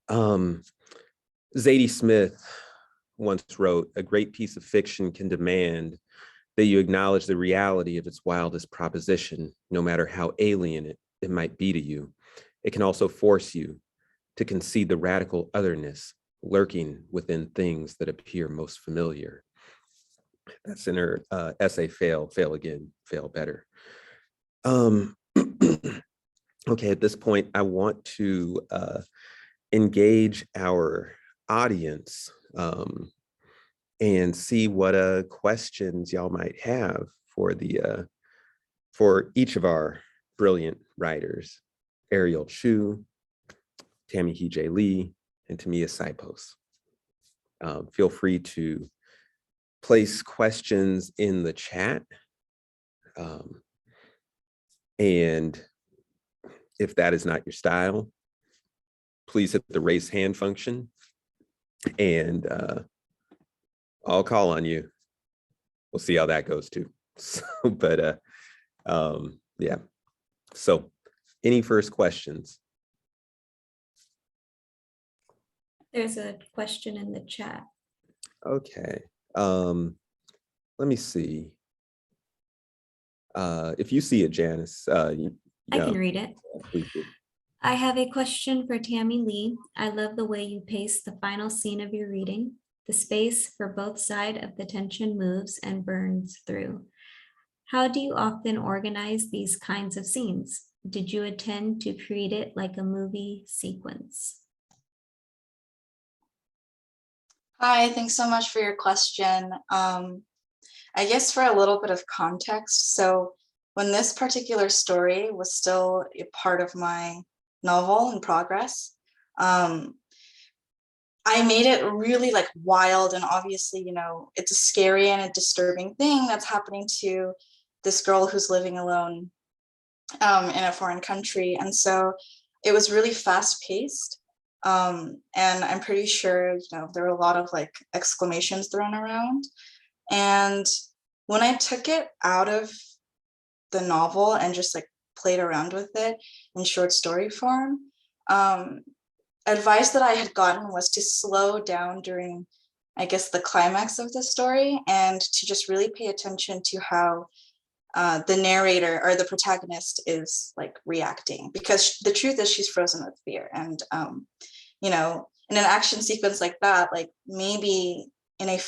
Zadie Smith once wrote, "A great piece of fiction can demand that you acknowledge the reality of its wildest proposition, no matter how alien it might be to you. It can also force you to concede the radical otherness lurking within things that appear most familiar." That's in her essay, Fail Again, Fail Better. Okay, at this point, I want to engage our audience and see what questions y'all might have for each of our brilliant writers, Ariel Chu, Tammy J Lee, and Tamiya Sipos. Feel free to place questions in the chat. And if that is not your style, please hit the raise hand function and I'll call on you. We'll see how that goes too. So, but yeah. So any first questions? There's a question in the chat. Okay. Let me see. If you see it, Janice, I can read it. please do. I have a question for Tammy Lee. I love the way you pace the final scene of your reading. The space for both sides of the tension moves and burns through. How do you often organize these kinds of scenes? Did you intend to create it like a movie sequence? Hi, thanks so much for your question. I guess for a little bit of context, so when this particular story was still a part of my novel in progress, I made it really like wild, and obviously, you know, it's a scary and a disturbing thing that's happening to this girl who's living alone in a foreign country. And so it was really fast paced. And I'm pretty sure, you know, there were a lot of like exclamations thrown around. And when I took it out of the novel and just like played around with it in short story form, advice that I had gotten was to slow down during, I guess, the climax of the story, and to just really pay attention to how the narrator or the protagonist is like reacting, because the truth is she's frozen with fear. And you know, in an action sequence like that, like maybe in a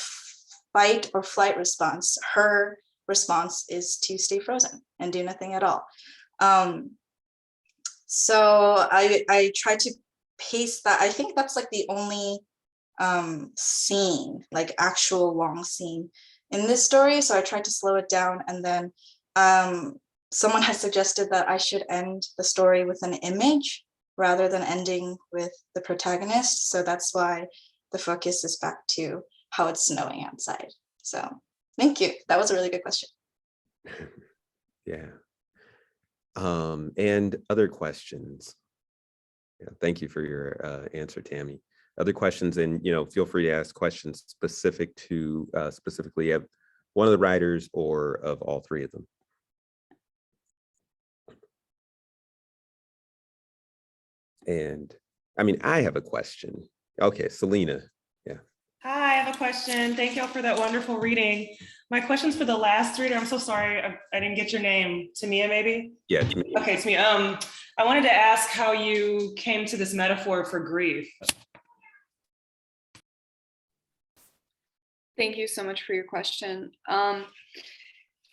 fight or flight response, her response is to stay frozen and do nothing at all. So I tried to pace that. I think that's like the only scene, like actual long scene in this story. So I tried to slow it down, and then someone has suggested that I should end the story with an image rather than ending with the protagonist. So that's why the focus is back to how it's snowing outside. So thank you. That was a really good question. Yeah. And other questions? Yeah, thank you for your answer, Tammy. Other questions, and you know, feel free to ask questions specific to specifically of one of the writers or of all three of them. And I mean, I have a question. Okay, Selena. Yeah. Hi, I have a question. Thank y'all for that wonderful reading. My question's for the last reader. I'm so sorry, I didn't get your name. Tamia, maybe? Yeah, it's me. Okay, Tamia. I wanted to ask how you came to this metaphor for grief. Thank you so much for your question.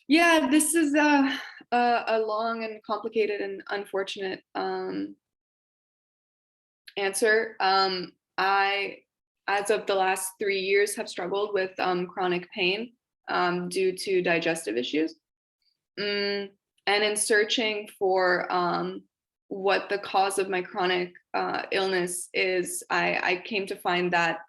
Yeah, this is a long and complicated and unfortunate answer. I, as of the last 3 years, have struggled with chronic pain due to digestive issues. And in searching for what the cause of my chronic illness is, I came to find that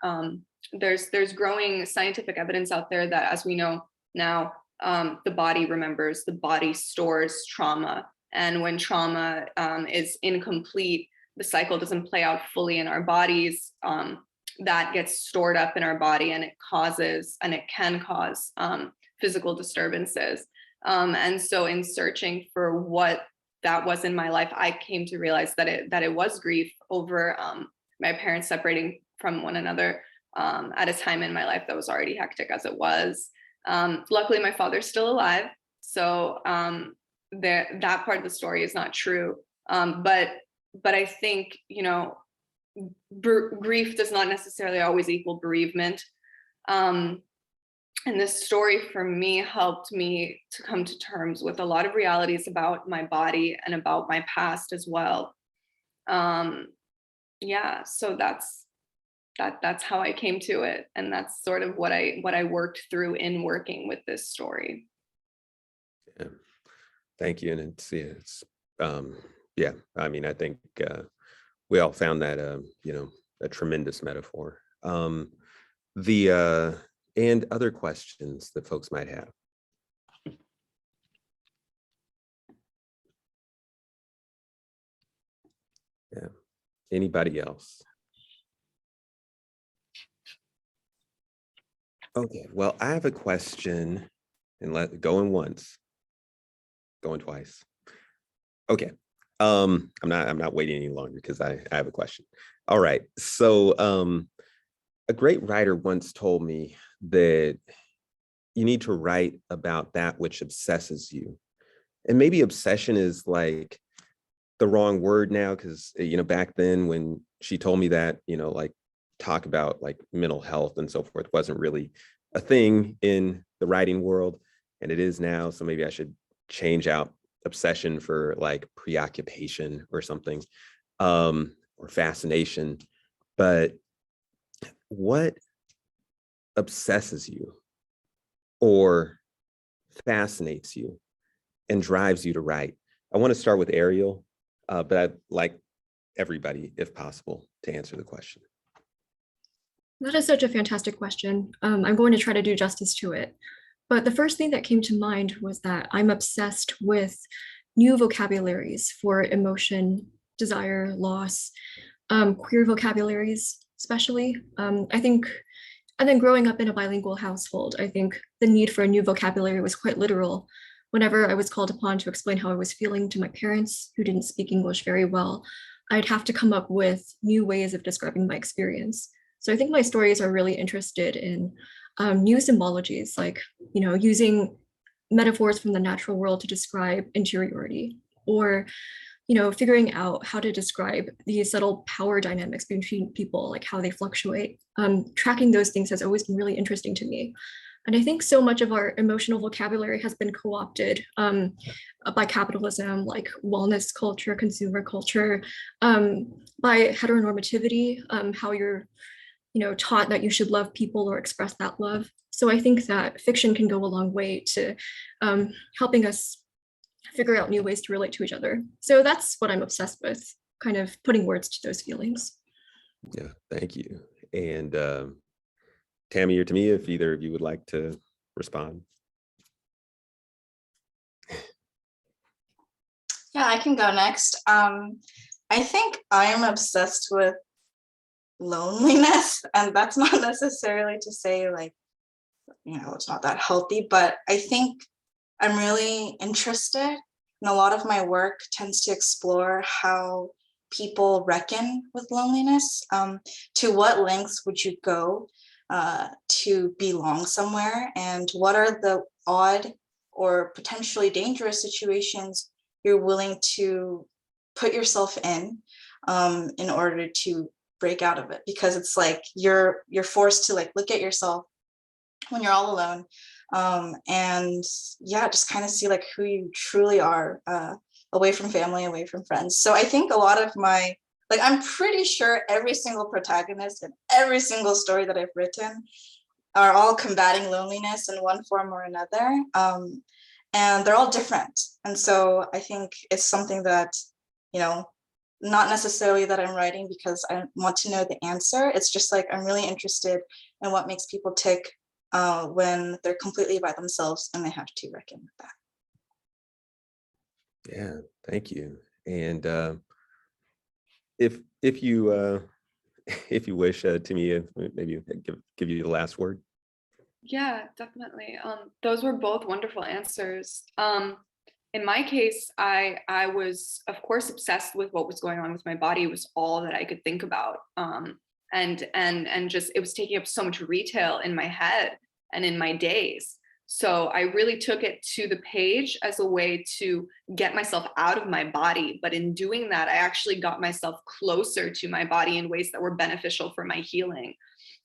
there's growing scientific evidence out there that, as we know now, the body remembers, the body stores trauma. And when trauma is incomplete, the cycle doesn't play out fully in our bodies, that gets stored up in our body, and it can cause physical disturbances. And so in searching for what that was in my life, I came to realize that it was grief over my parents separating from one another at a time in my life that was already hectic as it was. Luckily, my father's still alive, so that part of the story is not true. But I think, you know, grief does not necessarily always equal bereavement. And this story for me helped me to come to terms with a lot of realities about my body and about my past as well. Yeah, so that's how I came to it, and that's sort of what I worked through in working with this story. Yeah. Thank you. And it's yeah, I mean, I think we all found that you know, a tremendous metaphor. And other questions that folks might have. Yeah. Anybody else? Okay, well, I have a question, and going once, going twice. Okay. I'm not waiting any longer because I have a question. All right. So a great writer once told me that you need to write about that which obsesses you. And maybe obsession is like the wrong word now, because back then when she told me that, like talk about like mental health and so forth wasn't really a thing in the writing world, and it is now. So maybe I should change out obsession for like preoccupation or something, or fascination. But what obsesses you or fascinates you and drives you to write? I want to start with Ariel, but I'd like everybody, if possible, to answer the question. That is such a fantastic question. I'm going to try to do justice to it. But the first thing that came to mind was that I'm obsessed with new vocabularies for emotion, desire, loss, queer vocabularies, especially. I think, and then growing up in a bilingual household, I think the need for a new vocabulary was quite literal. Whenever I was called upon to explain how I was feeling to my parents who didn't speak English very well, I'd have to come up with new ways of describing my experience. So I think my stories are really interested in new symbologies, like, using metaphors from the natural world to describe interiority, or, figuring out how to describe the subtle power dynamics between people, like how they fluctuate. Tracking those things has always been really interesting to me. And I think so much of our emotional vocabulary has been co-opted by capitalism, like wellness culture, consumer culture, by heteronormativity, how you're taught that you should love people or express that love. So I think that fiction can go a long way to helping us figure out new ways to relate to each other. So that's what I'm obsessed with, kind of putting words to those feelings. Yeah, thank you. And Tammy or Tamiya, if either of you would like to respond. Yeah, I can go next. I think I'm obsessed with loneliness, and that's not necessarily to say like, it's not that healthy, but I think I'm really interested, and a lot of my work tends to explore how people reckon with loneliness. To what lengths would you go to belong somewhere, and what are the odd or potentially dangerous situations you're willing to put yourself in order to break out of it? Because it's like you're forced to like look at yourself when you're all alone, and yeah, just kind of see like who you truly are, away from family, away from friends. So I think a lot of my, like, I'm pretty sure every single protagonist and every single story that I've written are all combating loneliness in one form or another, and they're all different. And so I think it's something that, not necessarily that I'm writing because I want to know the answer. It's just like I'm really interested in what makes people tick when they're completely by themselves and they have to reckon with that. Yeah, thank you. And if you if you wish, Timea, maybe give you the last word. Yeah, definitely. Those were both wonderful answers. In my case, I was, of course, obsessed with what was going on with my body. It was all that I could think about. And just, it was taking up so much retail in my head and in my days. So I really took it to the page as a way to get myself out of my body. But in doing that, I actually got myself closer to my body in ways that were beneficial for my healing.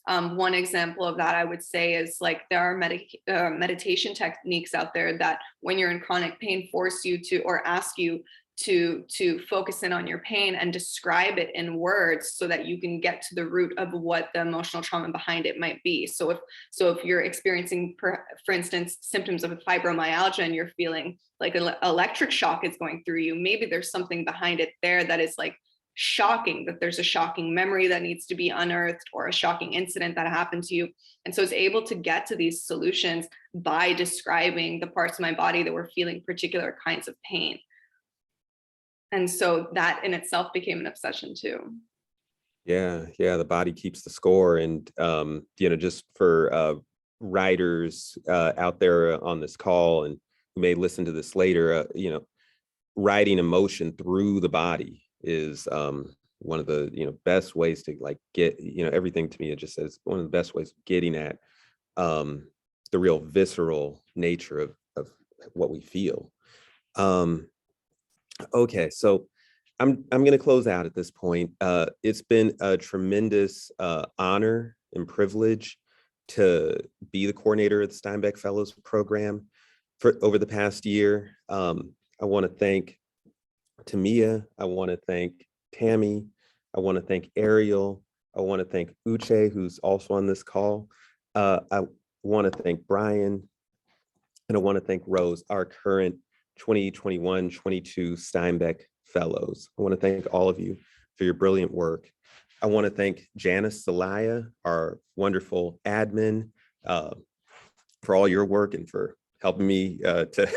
One example of that I would say is like there are meditation techniques out there that when you're in chronic pain force you to, or ask you to focus in on your pain and describe it in words so that you can get to the root of what the emotional trauma behind it might be. So if you're experiencing, for instance, symptoms of fibromyalgia and you're feeling like an electric shock is going through you, maybe there's something behind it there that is like shocking, that there's a shocking memory that needs to be unearthed or a shocking incident that happened to you. And so I was able to get to these solutions by describing the parts of my body that were feeling particular kinds of pain. And so that in itself became an obsession too. Yeah, the body keeps the score. And just for writers out there on this call and who may listen to this later, writing emotion through the body is one of the best ways to like get everything. To me it just says one of the best ways of getting at the real visceral nature of what we feel. Okay, so I'm going to close out at this point. It's been a tremendous honor and privilege to be the coordinator of the Steinbeck Fellows Program for over the past year. I want to thank Timea. I want to thank Tammy. I want to thank Ariel. I want to thank Uche, who's also on this call. I want to thank Brian. And I want to thank Rose, our current 2021-22 Steinbeck Fellows. I want to thank all of you for your brilliant work. I want to thank Janice Zelaya, our wonderful admin, for all your work and for helping me to,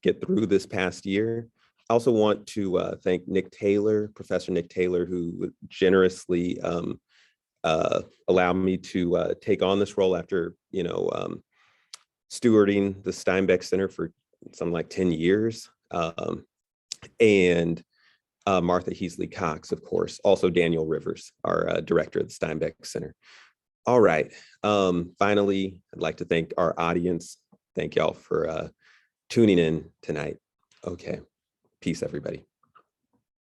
get through this past year. I also want to thank Nick Taylor, Professor Nick Taylor, who generously allowed me to take on this role after, stewarding the Steinbeck Center for something like 10 years. And Martha Heasley Cox, of course, also Daniel Rivers, our director of the Steinbeck Center. All right. Finally, I'd like to thank our audience. Thank y'all for tuning in tonight. Okay. Peace, everybody.